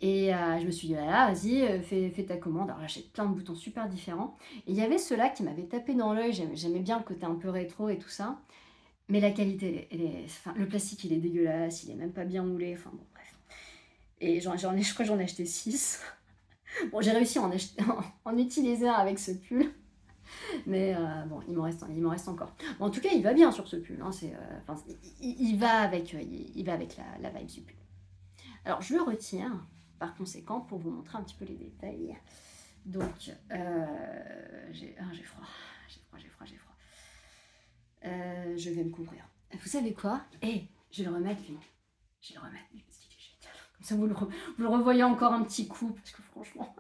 Et je me suis dit, voilà, vas-y, fais ta commande. Alors j'achète plein de boutons super différents. Et il y avait ceux-là qui m'avaient tapé dans l'œil. J'aimais bien le côté un peu rétro et tout ça. Mais la qualité, enfin, le plastique, il est dégueulasse. Il est même pas bien moulé. Enfin bon, bref. Et je crois que j'en ai acheté 6. Bon, j'ai réussi à en utiliser un avec ce pull. Mais bon, il m'en reste encore. Bon, en tout cas, il va bien sur ce pull. Hein, il va avec la vibe du pull. Alors, je le retire, par conséquent, pour vous montrer un petit peu les détails. Donc, j'ai froid. Je vais me couvrir. Vous savez quoi? Je vais le remettre, lui. Parce qu'il est génial. Comme ça, vous le revoyez encore un petit coup, parce que franchement...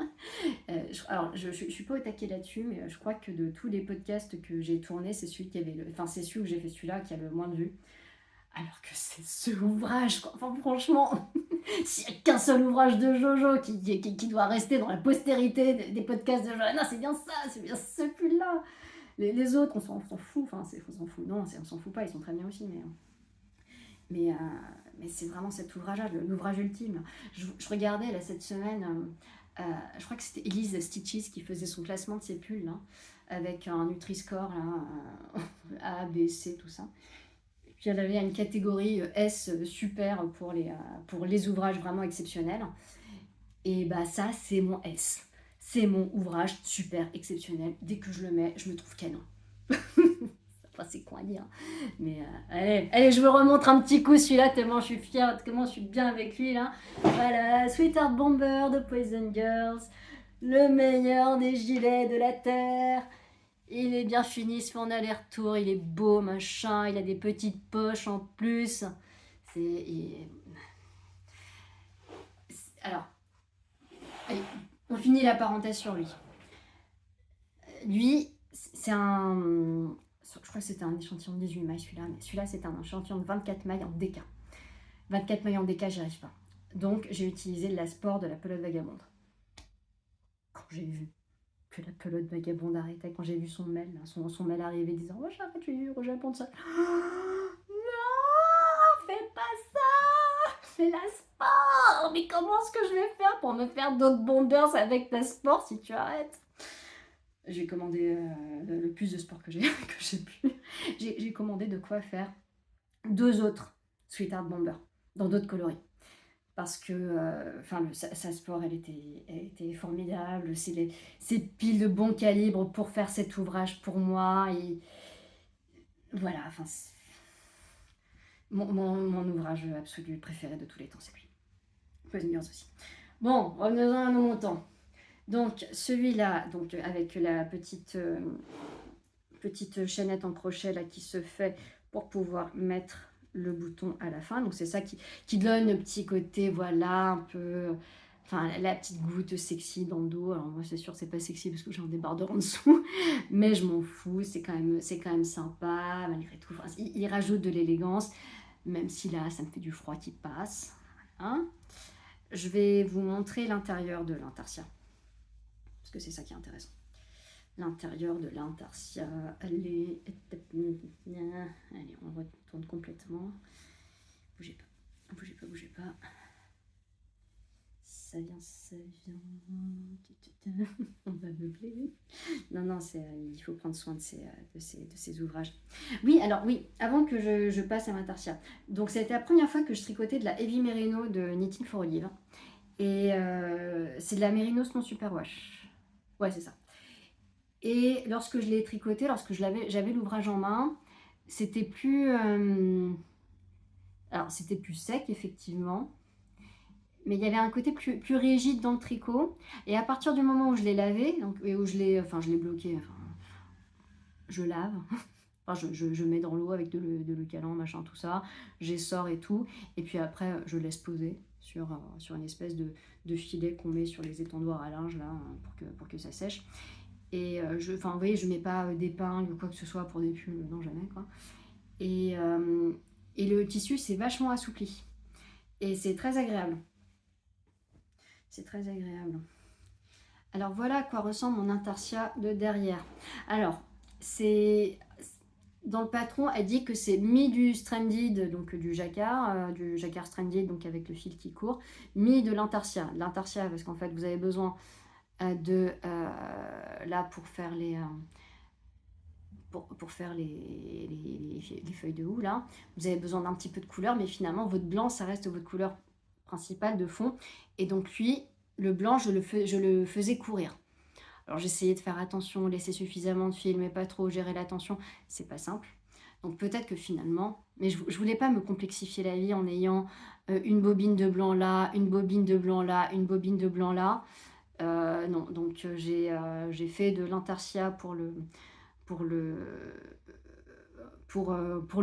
alors, je suis pas au taquet là-dessus, mais je crois que de tous les podcasts que j'ai tournés, c'est celui c'est celui où j'ai fait celui-là qui a le moins de vues. Alors que c'est ce ouvrage, quoi. Enfin, franchement, s'il n'y a qu'un seul ouvrage de Jojo qui doit rester dans la postérité des podcasts de Jojo, non, c'est bien ça, c'est bien ce pull-là. Les autres, on s'en fout. Enfin, on s'en fout. Non, on s'en fout pas, ils sont très bien aussi, mais c'est vraiment cet ouvrage-là, l'ouvrage ultime. Je regardais là cette semaine, je crois que c'était Elise Stitches qui faisait son classement de ses pulls, là, avec un Nutri-Score, là, A, B, C, tout ça. Et puis elle avait une catégorie S super pour les ouvrages vraiment exceptionnels. Et bah ça, c'est mon S. C'est mon ouvrage super exceptionnel. Dès que je le mets, je me trouve canon. Enfin, c'est con à dire. Mais allez, je vous remontre un petit coup celui-là, tellement je suis fière, tellement je suis bien avec lui là. Voilà, Sweetheart Bomber de Poison Girls, le meilleur des gilets de la Terre. Il est bien fini, il se fait en aller-retour, il est beau, machin, il a des petites poches en plus. Alors, allez, on finit la parenthèse sur lui. Lui, c'est un... Je crois que c'était un échantillon de 18 mailles celui-là, mais celui-là c'est un échantillon de 24 mailles en DK. 24 mailles en DK, j'y arrive pas. Donc j'ai utilisé la sport de la pelote vagabonde. Quand j'ai vu que la pelote vagabonde arrêtait, quand j'ai vu son mail arriver disant « Oh, j'arrête, je vais vivre au Japon de ça. » Non, fais pas ça. Fais la sport. Mais comment est-ce que je vais faire pour me faire d'autres bombers avec ta sport si tu arrêtes? J'ai commandé le plus de sport que j'ai pu. J'ai commandé de quoi faire 2 autres Sweetheart Bomber dans d'autres coloris. Parce que sa sport, elle était formidable. C'est pile de bon calibre pour faire cet ouvrage pour moi. Et voilà, enfin, mon ouvrage absolu préféré de tous les temps, c'est lui. Poison Girls aussi. Bon, revenons à nos montants. Donc celui-là, donc avec la petite chaînette en crochet là qui se fait pour pouvoir mettre le bouton à la fin. Donc c'est ça qui donne le petit côté, voilà, un peu... Enfin, la petite goutte sexy dans le dos. Alors moi, c'est sûr, c'est pas sexy parce que j'ai un débardeur en dessous. Mais je m'en fous, c'est quand même sympa, malgré tout. Enfin, il rajoute de l'élégance, même si là, ça me fait du froid qui passe. Hein, je vais vous montrer l'intérieur de l'intarsia. Parce que c'est ça qui est intéressant. L'intérieur de l'intarsia, allez, on retourne complètement. Bougez pas. ça vient. On va meubler. Non, il faut prendre soin de ces ouvrages. Oui, alors oui, avant que je passe à ma tarsia. Donc, c'était la première fois que je tricotais de la Heavy Merino de Knitting for Olive. Et c'est de la Mérinos non superwash. Ouais, c'est ça. Et lorsque je l'ai tricoté, j'avais l'ouvrage en main, c'était plus... alors, c'était plus sec, effectivement. Mais il y avait un côté plus rigide dans le tricot. Et à partir du moment où je l'ai lavé, donc, et où je l'ai bloqué, je lave. Je mets dans l'eau avec de l'eau calant, machin, tout ça. J'essore et tout. Et puis après, je laisse poser sur une espèce de filet qu'on met sur les étendoirs à linge, là, pour que ça sèche. Et vous voyez, je mets pas d'épingle ou quoi que ce soit pour des pulls, non, jamais, quoi. Et le tissu, c'est vachement assoupli. Et c'est très agréable. C'est très agréable. Alors voilà à quoi ressemble mon intarsia de derrière. Alors, c'est... Dans le patron, elle dit que c'est mi du stranded, donc du jacquard stranded, donc avec le fil qui court, mi de l'intarsia. L'intarsia, parce qu'en fait, vous avez besoin là, pour faire les... pour faire les feuilles de houx, là, vous avez besoin d'un petit peu de couleur, mais finalement, votre blanc, ça reste votre couleur principale de fond. Et donc, lui, le blanc, je le faisais courir. Alors, j'essayais de faire attention, laisser suffisamment de fil, mais pas trop, gérer la tension. C'est pas simple. Donc, peut-être que finalement... Mais je voulais pas me complexifier la vie en ayant une bobine de blanc là, une bobine de blanc là, une bobine de blanc là. Non, donc j'ai fait de l'intarsia pour le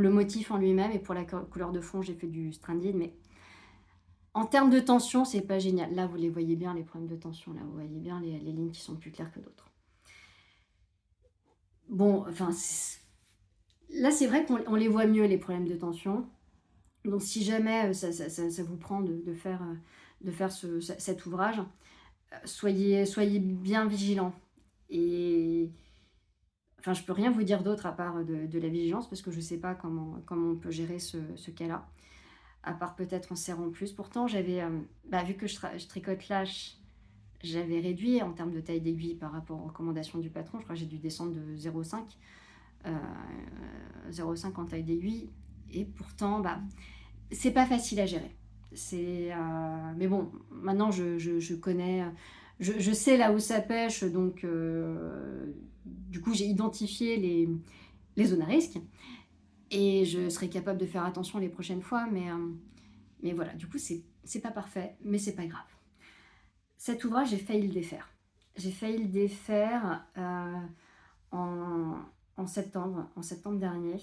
motif en lui-même, et pour la couleur de fond, j'ai fait du stranded, mais en termes de tension, c'est pas génial. Là, vous les voyez bien, les problèmes de tension, là, vous voyez bien les lignes qui sont plus claires que d'autres. Bon, enfin, là, c'est vrai qu'on les voit mieux, les problèmes de tension. Donc, si jamais ça vous prend de faire cet ouvrage, soyez bien vigilants. Et enfin, je peux rien vous dire d'autre à part de la vigilance, parce que je sais pas comment on peut gérer ce cas-là, à part peut-être en serrant plus. Pourtant, j'avais, vu que je tricote lâche, j'avais réduit en termes de taille d'aiguille par rapport aux recommandations du patron. Je crois que j'ai dû descendre de 0,5 0,5 en taille d'aiguille. Et pourtant, c'est pas facile à gérer. Mais bon, maintenant je connais, je sais là où ça pêche, donc du coup j'ai identifié les zones à risque, et je serai capable de faire attention les prochaines fois, mais voilà, du coup c'est pas parfait, mais c'est pas grave. Cet ouvrage, j'ai failli le défaire. J'ai failli le défaire en septembre dernier.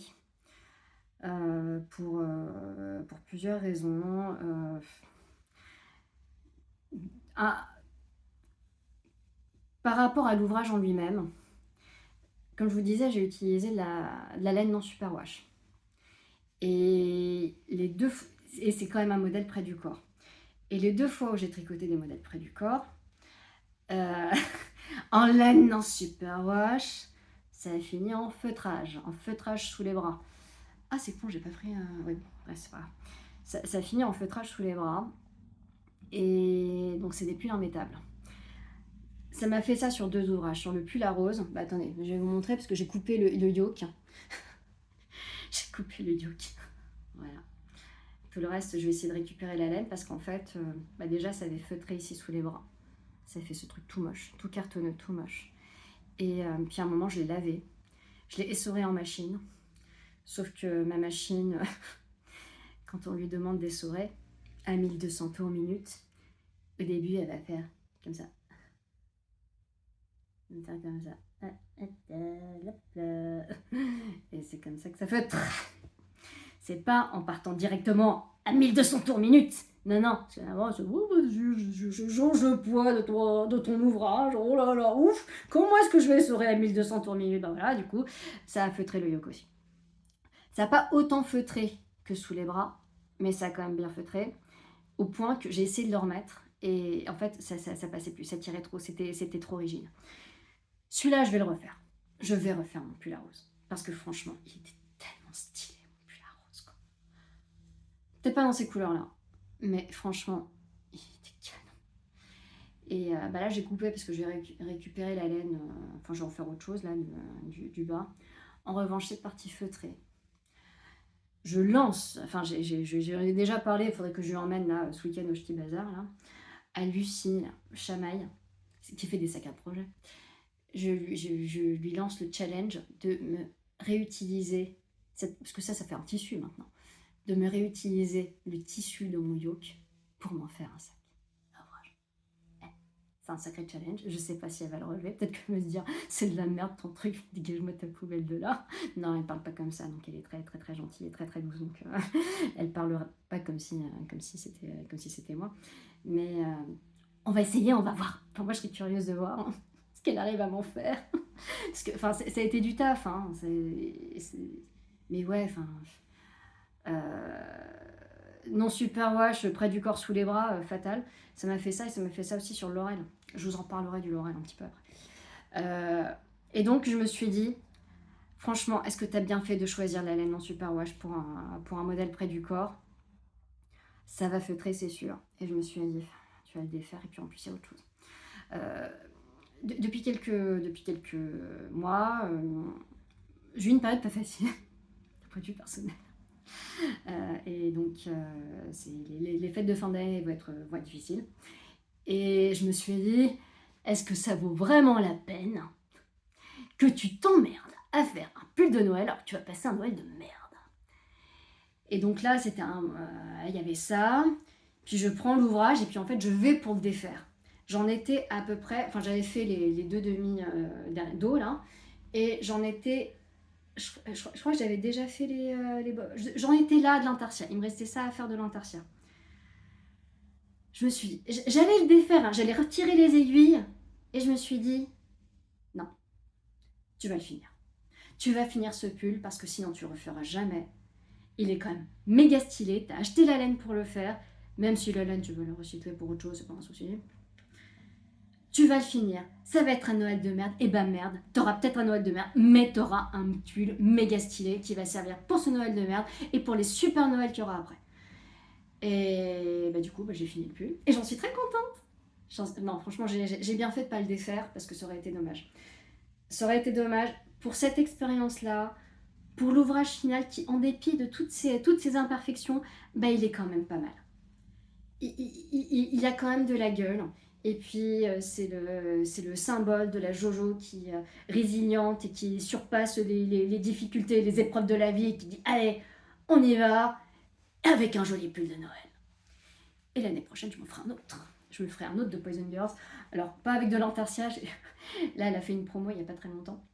Pour plusieurs raisons. Par rapport à l'ouvrage en lui-même, comme je vous disais, j'ai utilisé de la laine non superwash. Et c'est quand même un modèle près du corps. Et les 2 fois où j'ai tricoté des modèles près du corps, en laine non superwash, ça a fini en feutrage sous les bras. Ah, c'est con, j'ai pas pris oui, c'est pas grave. Ça finit en feutrage sous les bras. Et donc, c'est des pulls immétables. Ça m'a fait ça sur 2 ouvrages. Sur le pull à rose, attendez, je vais vous montrer parce que j'ai coupé le yoke. J'ai coupé le yoke. Voilà. Tout le reste, je vais essayer de récupérer la laine parce qu'en fait, déjà, ça avait feutré ici sous les bras. Ça fait ce truc tout moche, tout cartonneux, tout moche. Et puis à un moment, je l'ai lavé. Je l'ai essoré en machine. Sauf que ma machine, quand on lui demande d'essorer à 1200 tours minute, au début, elle va faire comme ça. Comme ça. Et c'est comme ça que ça feutre. C'est pas en partant directement à 1200 tours minute. Non, c'est je change le poids de ton ouvrage. Oh là là, ouf. Comment est-ce que je vais essorer à 1200 tours minute? Voilà, du coup, ça a feutré le yoke aussi. Ça n'a pas autant feutré que sous les bras, mais ça a quand même bien feutré, au point que j'ai essayé de le remettre. Et en fait, ça passait plus, ça tirait trop, c'était trop rigide. Celui-là, je vais le refaire. Je vais refaire mon pull à rose. Parce que franchement, il était tellement stylé, mon pull à rose, quoi. Peut-être pas dans ces couleurs-là, mais franchement, il était canon. Et bah là, j'ai coupé parce que je vais récupérer la laine, enfin, je vais en faire autre chose, là, du bas. En revanche, cette partie feutrée, je lance, enfin, j'en ai déjà parlé, il faudrait que je lui emmène, là, ce week-end au Ch'ti Bazar, là, à Lucie Chamaille, qui fait des sacs à projet. Je lui lance le challenge de me réutiliser, parce que ça fait un tissu maintenant, de me réutiliser le tissu de mon yoke pour m'en faire un sac. C'est un sacré challenge. Je sais pas si elle va le relever. Peut-être qu'elle va se dire c'est de la merde ton truc, dégage-moi ta poubelle de là. Non, elle parle pas comme ça, donc elle est très très très gentille et très très douce. Donc elle parlera pas comme si c'était moi. Mais on va essayer, on va voir. Enfin, moi je serais curieuse de voir ce qu'elle arrive à m'en faire. Parce que enfin ça a été du taf, hein. Mais ouais, enfin. Non super wash près du corps sous les bras, fatal. Ça m'a fait ça et ça m'a fait ça aussi sur le Laurel. Je vous en parlerai du Laurel un petit peu après. Et donc je me suis dit, franchement, est-ce que tu as bien fait de choisir la laine non super wash pour un modèle près du corps? Ça va feutrer, c'est sûr. Et je me suis dit, tu vas le défaire et puis en plus il y a autre chose. Depuis quelques mois, j'ai eu une période pas facile, d'un point de vue personnel. Et donc, les fêtes de fin d'année vont être difficiles. Et je me suis dit, est-ce que ça vaut vraiment la peine que tu t'emmerdes à faire un pull de Noël alors que tu vas passer un Noël de merde? Et donc là, il y avait ça. Puis je prends l'ouvrage et puis en fait, je vais pour le défaire. J'en étais à peu près, enfin j'avais fait les deux demi d'eau là, et j'en étais je crois que j'avais déjà fait j'en étais là de l'intarsia. Il me restait ça à faire de l'intarsia. Je me suis dit, j'allais le défaire, hein, j'allais retirer les aiguilles. Et je me suis dit, non, tu vas le finir. Tu vas finir ce pull parce que sinon tu ne le referas jamais. Il est quand même méga stylé. T'as acheté la laine pour le faire. Même si la laine, tu veux le recycler pour autre chose, c'est pas un souci. Tu vas le finir. Ça va être un Noël de merde. Et bah merde, t'auras peut-être un Noël de merde, mais t'auras un pull méga stylé qui va servir pour ce Noël de merde et pour les super Noëls qu'il y aura après. Et bah du coup, j'ai fini le pull. Et j'en suis très contente. Non, franchement, j'ai bien fait de pas le défaire parce que ça aurait été dommage. Ça aurait été dommage pour cette expérience-là, pour l'ouvrage final qui, en dépit de toutes ces imperfections, bah il est quand même pas mal. Il a quand même de la gueule. Et puis, c'est le symbole de la Jojo qui est résiliente et qui surpasse les difficultés, les épreuves de la vie et qui dit allez, on y va avec un joli pull de Noël. Et l'année prochaine, je m'en ferai un autre. Je me ferai un autre de Poison Girls. Alors, pas avec de l'Antarcia. Là, elle a fait une promo il n'y a pas très longtemps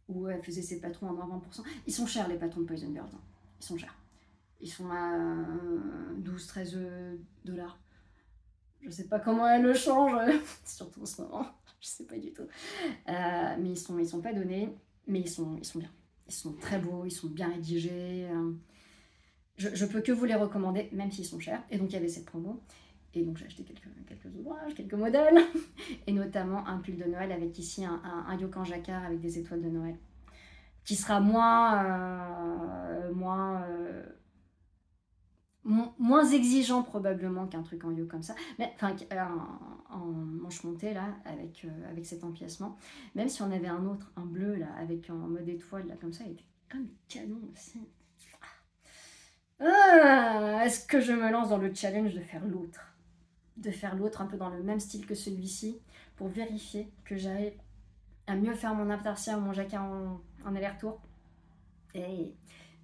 où elle faisait ses patrons à moins 20%. Ils sont chers, les patrons de Poison Girls. Hein. Ils sont chers. Ils sont à 12-13 dollars. Je sais pas comment elle le change, surtout en ce moment. Je sais pas du tout. Mais ils sont pas donnés, mais ils sont bien. Ils sont très beaux, ils sont bien rédigés. Je peux que vous les recommander, même s'ils sont chers. Et donc il y avait cette promo. Et donc j'ai acheté quelques ouvrages, quelques modèles. Et notamment un pull de Noël avec ici un yoke en jacquard avec des étoiles de Noël. Qui sera moins exigeant probablement qu'un truc en yoke comme ça, mais enfin en manche montée là avec cet empiècement, même si on avait un autre, un bleu là avec en mode étoile là comme ça, il était comme canon aussi. Est-ce que je me lance dans le challenge de faire l'autre un peu dans le même style que celui-ci pour vérifier que j'arrive à mieux faire mon intarsia ou mon jacquard en aller-retour? Et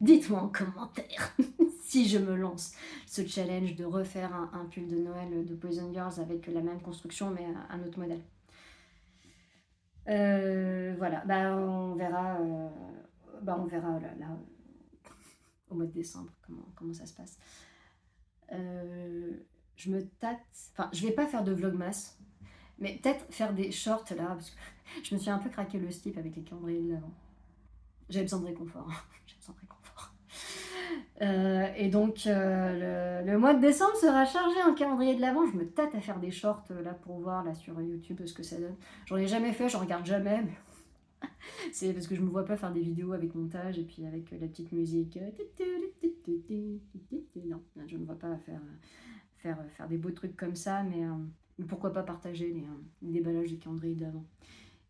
dites-moi en commentaire si je me lance ce challenge de refaire un pull de Noël de Poison Girls avec la même construction mais un autre modèle. Voilà, on verra là, au mois de décembre comment ça se passe. Je me tâte, enfin je vais pas faire de vlogmas, mais peut-être faire des shorts là, parce que je me suis un peu craqué le slip avec les calendriers de l'avant. J'avais besoin de réconfort. Et donc le mois de décembre sera chargé en calendrier de l'avant. Je me tâte à faire des shorts là pour voir là sur YouTube ce que ça donne. J'en ai jamais fait, j'en regarde jamais. Mais c'est parce que je me vois pas faire des vidéos avec montage et puis avec la petite musique. Non, je ne vois pas faire des beaux trucs comme ça, mais Pourquoi pas partager les déballages de calendrier d'avant.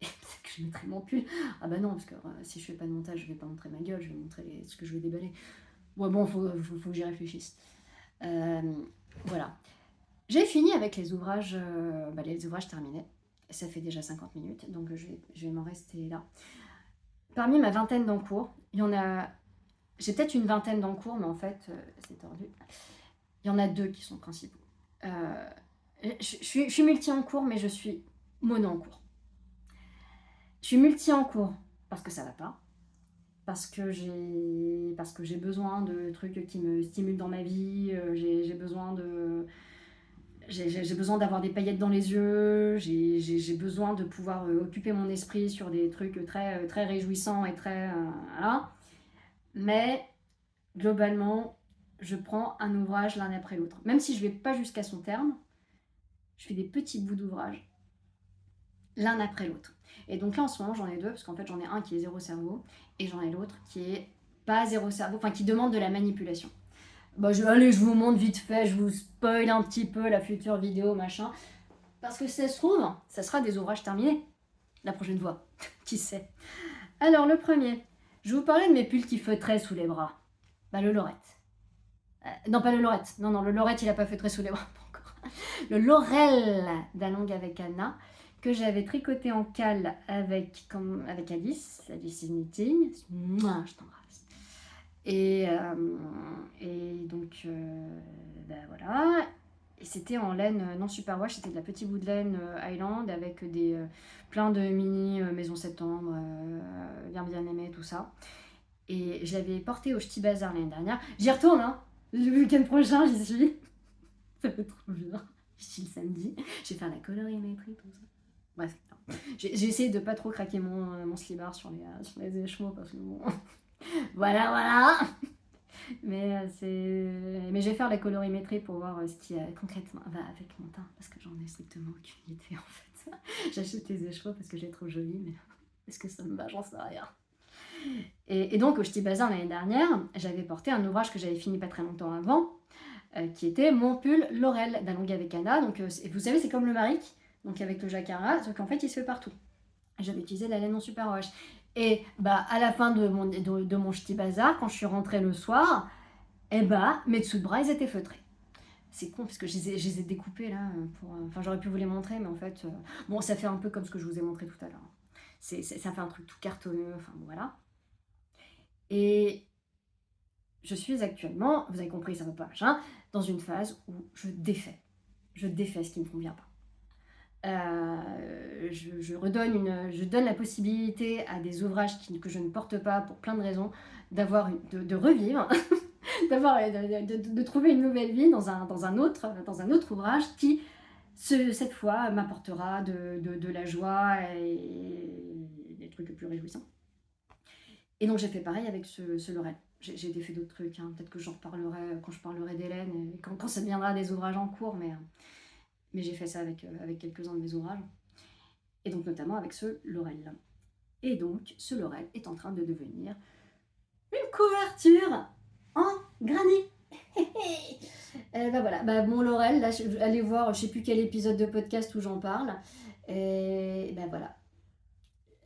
Et peut-être que je mettrai mon pull. Ah bah non, parce que si je fais pas de montage, je vais pas montrer ma gueule, je vais montrer ce que je vais déballer. Ouais, bon, faut que j'y réfléchisse. Voilà. J'ai fini avec les ouvrages terminés. Ça fait déjà 50 minutes, donc je vais m'en rester là. Parmi ma vingtaine d'encours, il y en a... J'ai peut-être une vingtaine d'encours, mais en fait, c'est tordu. Il y en a 2 qui sont principaux. Je suis multi en cours, mais je suis mono en cours. Je suis multi en cours parce que ça va pas. Parce que j'ai besoin de trucs qui me stimulent dans ma vie. J'ai besoin de... J'ai besoin d'avoir des paillettes dans les yeux, j'ai besoin de pouvoir occuper mon esprit sur des trucs très, très réjouissants et très... voilà. Mais globalement, je prends un ouvrage l'un après l'autre. Même si je ne vais pas jusqu'à son terme, je fais des petits bouts d'ouvrage l'un après l'autre. Et donc là, en ce moment, j'en ai 2, parce qu'en fait, j'en ai un qui est zéro cerveau, et j'en ai l'autre qui est pas zéro cerveau, enfin qui demande de la manipulation. Bah, allez, je vous montre vite fait, je vous spoil un petit peu la future vidéo, machin. Parce que si ça se trouve, ça sera des ouvrages terminés la prochaine fois. Qui sait. Alors, le premier. Je vais vous parler de mes pulls qui feutraient sous les bras. Bah, le Lorette. Non, pas le Lorette. Non, le Lorette, il a pas feutré sous les bras, pas encore. Le Laurel d'Along avec Anna, que j'avais tricoté en cale avec Alice is Knitting. Mouah, je t'embrasse. Et donc, ben voilà. Et c'était en laine non superwash, c'était de la petite bout de laine Highland avec plein de mini Maison Septembre, bien aimé, tout ça. Et je l'avais porté au Ch'ti Bazar l'année dernière. J'y retourne, hein. Le week-end prochain, j'y suis. Ça fait trop bien. J'y suis le samedi. Je vais faire la colorimétrie, tout ça. Bref, j'ai essayé de pas trop craquer mon slibard sur les échevaux parce que bon. voilà. Mais je vais faire la colorimétrie pour voir ce qui concrètement va avec mon teint, parce que j'en ai strictement aucune idée en fait. J'achète les échevaux parce que j'ai trop joli, mais est-ce que ça me va, j'en sais rien. Et donc au Ch'ti Bazar l'année dernière, j'avais porté un ouvrage que j'avais fini pas très longtemps avant, qui était mon pull Laurel d'Along avec Anna. Donc vous savez, c'est comme le Maric, donc avec le jacquard, sauf qu'en fait il se fait partout. J'avais utilisé la laine non superwash. Et bah à la fin de mon Ch'ti Bazar, quand je suis rentrée le soir, et bah mes dessous de bras ils étaient feutrés. C'est con parce que je les ai découpés là enfin j'aurais pu vous les montrer, mais en fait bon, ça fait un peu comme ce que je vous ai montré tout à l'heure. Ça fait un truc tout cartonneux, enfin voilà. Et je suis actuellement, vous avez compris, ça va pas machin, dans une phase où je défais ce qui me convient pas. Je donne la possibilité à des ouvrages que je ne porte pas pour plein de raisons de revivre, de trouver une nouvelle vie dans un autre ouvrage qui, cette fois, m'apportera de la joie et des trucs plus réjouissants. Et donc j'ai fait pareil avec ce Laurel. J'ai défait d'autres trucs, hein. Peut-être que j'en reparlerai quand je parlerai d'Hélène, et quand ça deviendra des ouvrages en cours, mais j'ai fait ça avec quelques-uns de mes ouvrages. Et donc notamment avec ce Laurel. Et donc ce Laurel est en train de devenir une couverture en granit. Ben voilà, mon Laurel, là, allez voir, je sais plus quel épisode de podcast où j'en parle. Et ben voilà.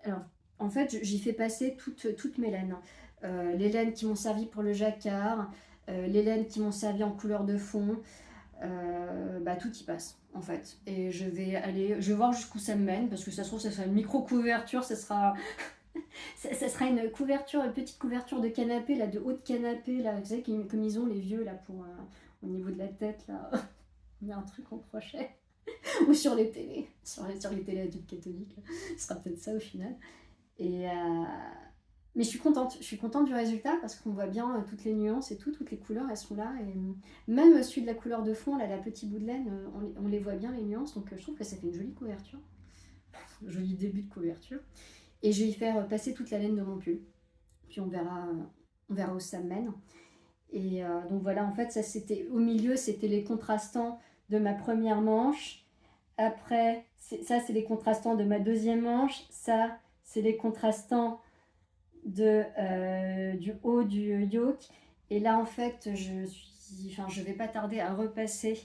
Alors, en fait, j'y fais passer toutes mes laines. Les laines qui m'ont servi pour le jacquard, les laines qui m'ont servi en couleur de fond, tout y passe en fait. Et je vais voir jusqu'où ça me mène, parce que ça se trouve, ça sera une micro-couverture, ça sera une petite couverture de canapé, là, de haut de canapé, là, vous savez, comme ils ont les vieux, là, pour au niveau de la tête, là, on met un truc en crochet. Ou sur les télés, sur les télés adultes catholiques, ce sera peut-être ça au final. Mais je suis contente du résultat parce qu'on voit bien toutes les nuances et toutes les couleurs, elles sont là. Et même celui de la couleur de fond, là, la petite bout de laine, on les voit bien les nuances, donc je trouve que ça fait une jolie couverture, joli début de couverture. Et je vais y faire passer toute la laine de mon pull, puis on verra où ça mène. Et donc voilà, en fait, ça c'était au milieu, c'était les contrastants de ma première manche. Après, ça c'est les contrastants de ma deuxième manche. Ça, c'est les contrastants du haut du yoke. Et là, en fait, je vais pas tarder à repasser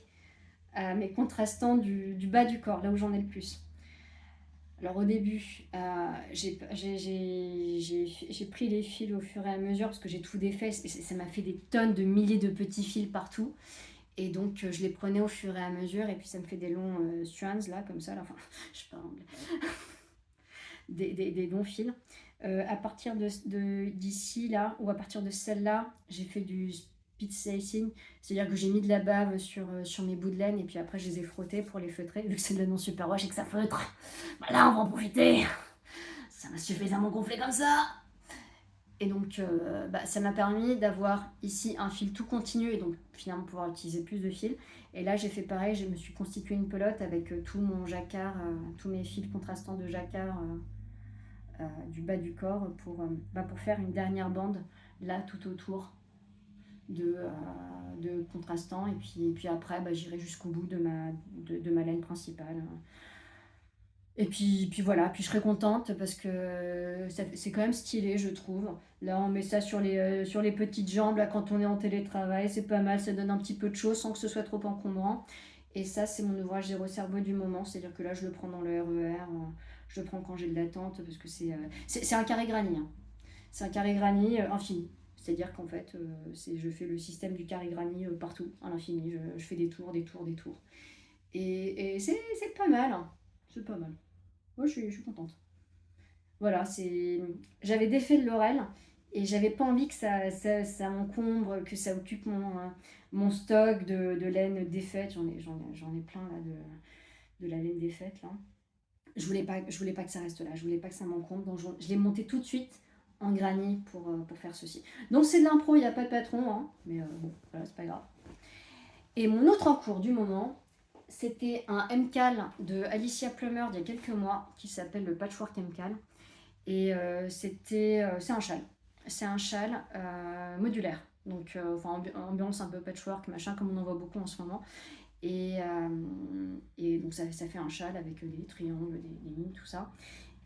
mais contrastant du bas du corps, là où j'en ai le plus. Alors au début, j'ai pris les fils au fur et à mesure parce que j'ai tout défait. Ça m'a fait des tonnes de milliers de petits fils partout. Et donc je les prenais au fur et à mesure. Et puis ça me fait des longs strands là, comme ça. Là. Enfin, je sais pas anglais. des longs fils. À partir d'ici là, ou à partir de celle-là, j'ai fait du speed stitching, c'est-à-dire que j'ai mis de la bave sur mes bouts de laine et puis après je les ai frottés pour les feutrer. Vu que c'est de la non super wash et que ça feutre, voilà, on va en profiter. Ça m'a suffisamment gonflé comme ça. Et donc ça m'a permis d'avoir ici un fil tout continu et donc finalement pouvoir utiliser plus de fils. Et là j'ai fait pareil, je me suis constitué une pelote avec tout mon jacquard, tous mes fils contrastants de jacquard du bas du corps pour faire une dernière bande là tout autour de contrastant et puis après j'irai jusqu'au bout de ma laine principale. Et puis voilà, puis je serai contente parce que c'est quand même stylé, je trouve. Là, on met ça sur les petites jambes, là, quand on est en télétravail, c'est pas mal, ça donne un petit peu de choses sans que ce soit trop encombrant. Et ça, c'est mon ouvrage Zéro Cerveau du moment, c'est-à-dire que là, je le prends dans le RER, je le prends quand j'ai de l'attente, parce que c'est un carré granny. Hein. C'est un carré granny infini. C'est-à-dire qu'en fait, je fais le système du carré granny partout, à l'infini. Je fais des tours, des tours, des tours. Et c'est pas mal. Hein. C'est pas mal. Moi, je suis contente. Voilà, j'avais défait le Laurel et j'avais pas envie que ça m'encombre, que ça occupe mon stock de laine défaite. J'en ai plein là de la laine défaite là. Je voulais pas que ça reste là, je voulais pas que ça m'encombre, donc je l'ai monté tout de suite en granit pour faire ceci. Donc c'est de l'impro, il n'y a pas de patron, hein, mais bon, voilà, c'est pas grave. Et mon autre en cours du moment, c'était un MCAL de Alicia Plummer d'il y a quelques mois qui s'appelle le Patchwork MCAL. Et c'est un châle. C'est un châle modulaire. Donc, ambiance un peu patchwork, machin, comme on en voit beaucoup en ce moment. Et donc, ça fait un châle avec des triangles, des lignes, tout ça.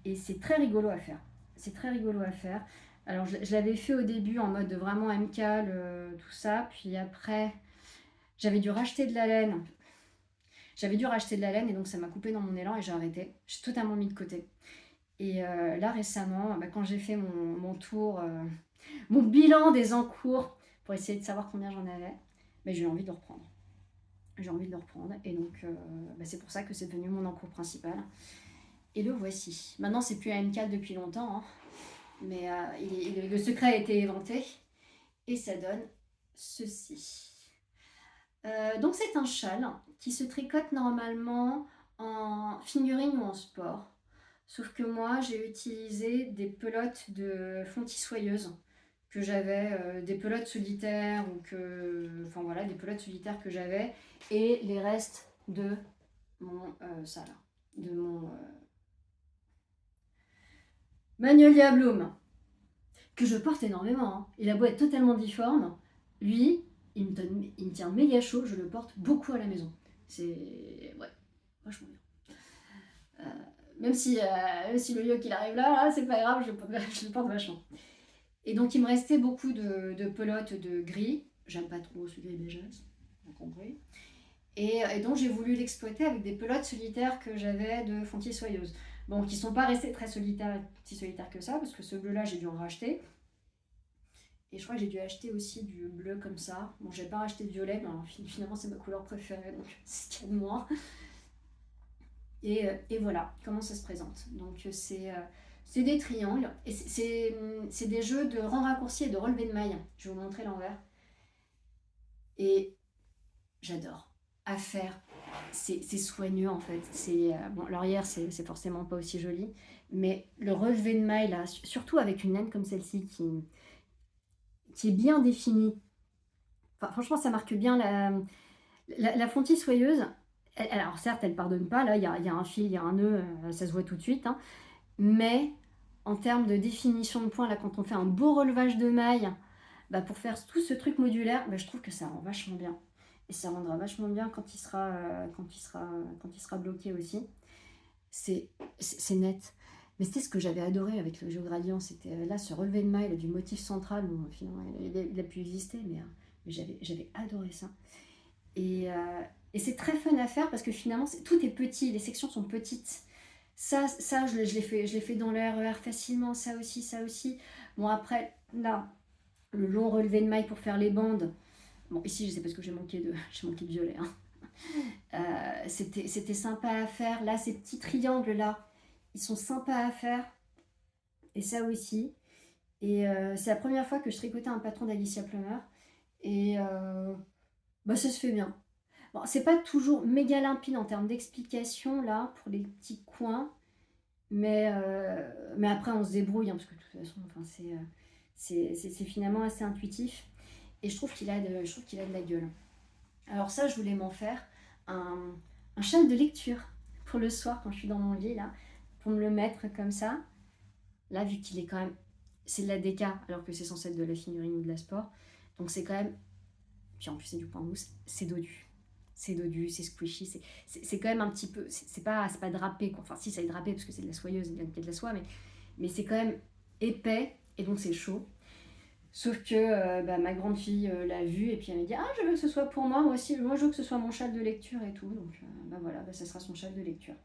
Et c'est très rigolo à faire. C'est très rigolo à faire. Alors, je l'avais fait au début en mode vraiment MCAL, tout ça. Puis après, j'avais dû racheter de la laine. Et donc ça m'a coupé dans mon élan et j'ai arrêté. J'ai totalement mis de côté. Et là récemment, quand j'ai fait mon tour, mon bilan des encours pour essayer de savoir combien j'en avais, j'ai eu envie de le reprendre. J'ai envie de le reprendre et donc c'est pour ça que c'est devenu mon encours principal. Et le voici. Maintenant c'est plus un MCAL depuis longtemps, hein, mais le secret a été éventé et ça donne ceci. Donc c'est un châle qui se tricote normalement en fingering ou en sport. Sauf que moi, j'ai utilisé des pelotes de fontis-soyeuses que j'avais, des pelotes solitaires des pelotes solitaires que j'avais et les restes de mon de mon Magnolia Bloom que je porte énormément. Hein. Il a beau être totalement difforme, lui, il me tient méga chaud. Je le porte beaucoup à la maison. C'est vachement bien. Même si le yoke il arrive là, c'est pas grave, je le porte vachement. Et donc il me restait beaucoup de pelotes de gris. J'aime pas trop ce gris beigeasse, vous compris. Et donc j'ai voulu l'exploiter avec des pelotes solitaires que j'avais de Fontier Soyeuse. Bon, qui sont pas restés très solitaires, si solitaires que ça, parce que ce bleu-là, j'ai dû en racheter. Et je crois que j'ai dû acheter aussi du bleu comme ça. Bon, j'ai pas racheté de violet, mais finalement c'est ma couleur préférée, donc c'est ce qu'il y a de moins. Et voilà comment ça se présente. Donc c'est des triangles et c'est des jeux de rang raccourci et de relevé de mailles. Je vais vous montrer l'envers. Et j'adore. À faire, c'est soigneux en fait. L'arrière c'est forcément pas aussi joli, mais le relevé de mailles là, surtout avec une laine comme celle-ci qui est bien définie. Enfin, franchement, ça marque bien la fontis soyeuse. Alors certes, elle pardonne pas, là il y a un fil, il y a un nœud, ça se voit tout de suite, hein. Mais en termes de définition de points, là quand on fait un beau relevage de mailles, pour faire tout ce truc modulaire, je trouve que ça rend vachement bien. Et ça rendra vachement bien quand il sera bloqué aussi. C'est net. Mais c'était ce que j'avais adoré avec le géogradient, c'était là ce relevé de mailles du motif central, bon, finalement il a pu exister, mais j'avais adoré ça. Et c'est très fun à faire parce que finalement, tout est petit, les sections sont petites. Ça je l'ai fait dans le RER facilement, ça aussi, ça aussi. Bon, après, là, le long relevé de mailles pour faire les bandes. Bon, ici, je sais parce que j'ai manqué de violet. Hein. C'était sympa à faire. Là, ces petits triangles-là, ils sont sympas à faire. Et ça aussi. Et c'est la première fois que je tricotais un patron d'Alicia Plummer. Et bah, ça se fait bien. Bon, c'est pas toujours méga limpide en termes d'explication, là, pour les petits coins. Mais après, on se débrouille, hein, parce que de toute façon, enfin, c'est finalement assez intuitif. Et je trouve qu'il a de la gueule. Alors ça, je voulais m'en faire un, un châle de lecture pour le soir quand je suis dans mon lit, là, pour me le mettre comme ça. Là, vu qu'il est quand même... C'est de la déca, alors que c'est censé être de la figurine ou de la sport. Donc c'est quand même... Puis en plus, c'est du point mousse, c'est dodu. C'est dodu, c'est squishy, c'est quand même un petit peu... C'est pas drapé, quoi. Enfin, si, ça est drapé, parce que c'est de la soyeuse, il y a de la soie, mais c'est quand même épais, et donc c'est chaud. Sauf que ma grande fille l'a vu et puis elle m'a dit ah je veux que ce soit pour moi aussi, moi je veux que ce soit mon châle de lecture et tout, donc voilà, ça sera son châle de lecture.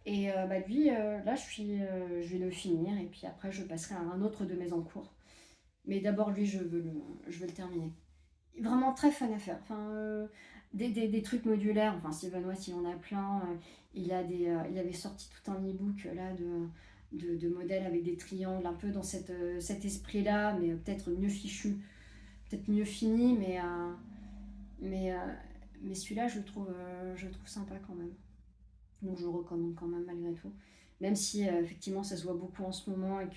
Et lui là je vais le finir et puis après je passerai à un autre de mes encours. Mais d'abord lui je veux le terminer. Vraiment très fun à faire, enfin, des trucs modulaires, enfin Steven West il en a plein, il avait sorti tout un e-book là de modèles avec des triangles, un peu dans cet esprit-là, mais peut-être mieux fichu, peut-être mieux fini, mais, mais celui-là, je le trouve sympa quand même. Donc je le recommande quand même malgré tout. Même si effectivement ça se voit beaucoup en ce moment et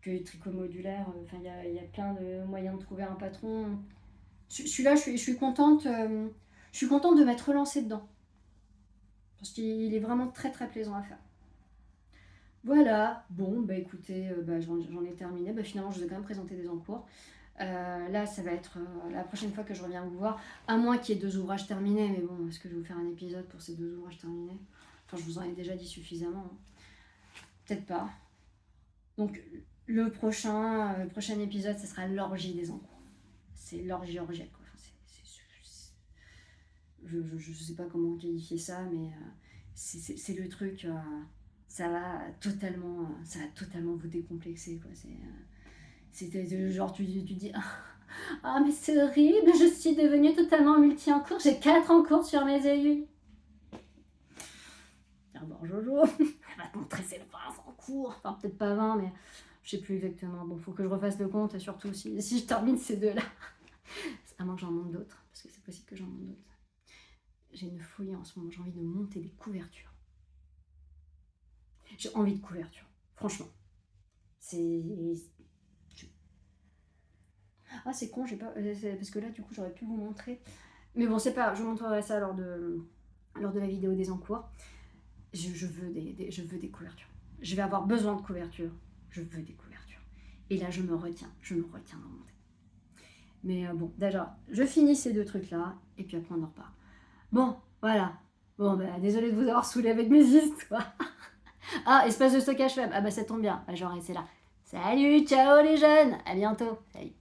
que les tricots modulaires, il y a plein de moyens de trouver un patron. Celui-là, je suis contente, je suis contente de m'être relancée dedans. Parce qu'il est vraiment très très plaisant à faire. Voilà, bon, bah écoutez, j'en ai terminé. Bah, finalement, je vous ai quand même présenté des encours. Là, ça va être la prochaine fois que je reviens vous voir, à moins qu'il y ait 2 ouvrages terminés. Mais bon, est-ce que je vais vous faire un épisode pour ces 2 ouvrages terminés? Enfin, je vous en ai déjà dit suffisamment. Hein. Peut-être pas. Donc, le prochain épisode, ce sera l'orgie des encours. C'est l'orgie orgiaque, quoi. Enfin, je sais pas comment qualifier ça, mais c'est le truc... ça va totalement vous décomplexer, quoi. C'était genre tu dis ah mais c'est horrible, je suis devenue totalement multi-encours, j'ai 4 encours sur mes aiguilles. D'abord Jojo, elle va te montrer ses 20 encours, enfin peut-être pas 20 mais je sais plus exactement. Bon, faut que je refasse le compte, surtout si je termine ces 2-là. À moins que j'en monte d'autres, parce que c'est possible que j'en monte d'autres. J'ai une folie en ce moment, j'ai envie de monter des couvertures. J'ai envie de couverture, franchement. Ah, c'est con, j'ai pas. Parce que là, du coup, j'aurais pu vous montrer. Mais bon, c'est pas. Je vous montrerai ça lors de la vidéo des encours. Je veux des couvertures. Je vais avoir besoin de couvertures. Je veux des couvertures. Et là, je me retiens d'en monter. Mais bon, déjà, je finis ces 2 trucs-là. Et puis après, on en repart. Bon, voilà. Bon, bah, désolée de vous avoir saoulé avec mes histoires. Ah, espace de stockage faible. Ah bah ça tombe bien. Bah, j'aurais c'est là. Salut, ciao les jeunes. À bientôt. Salut.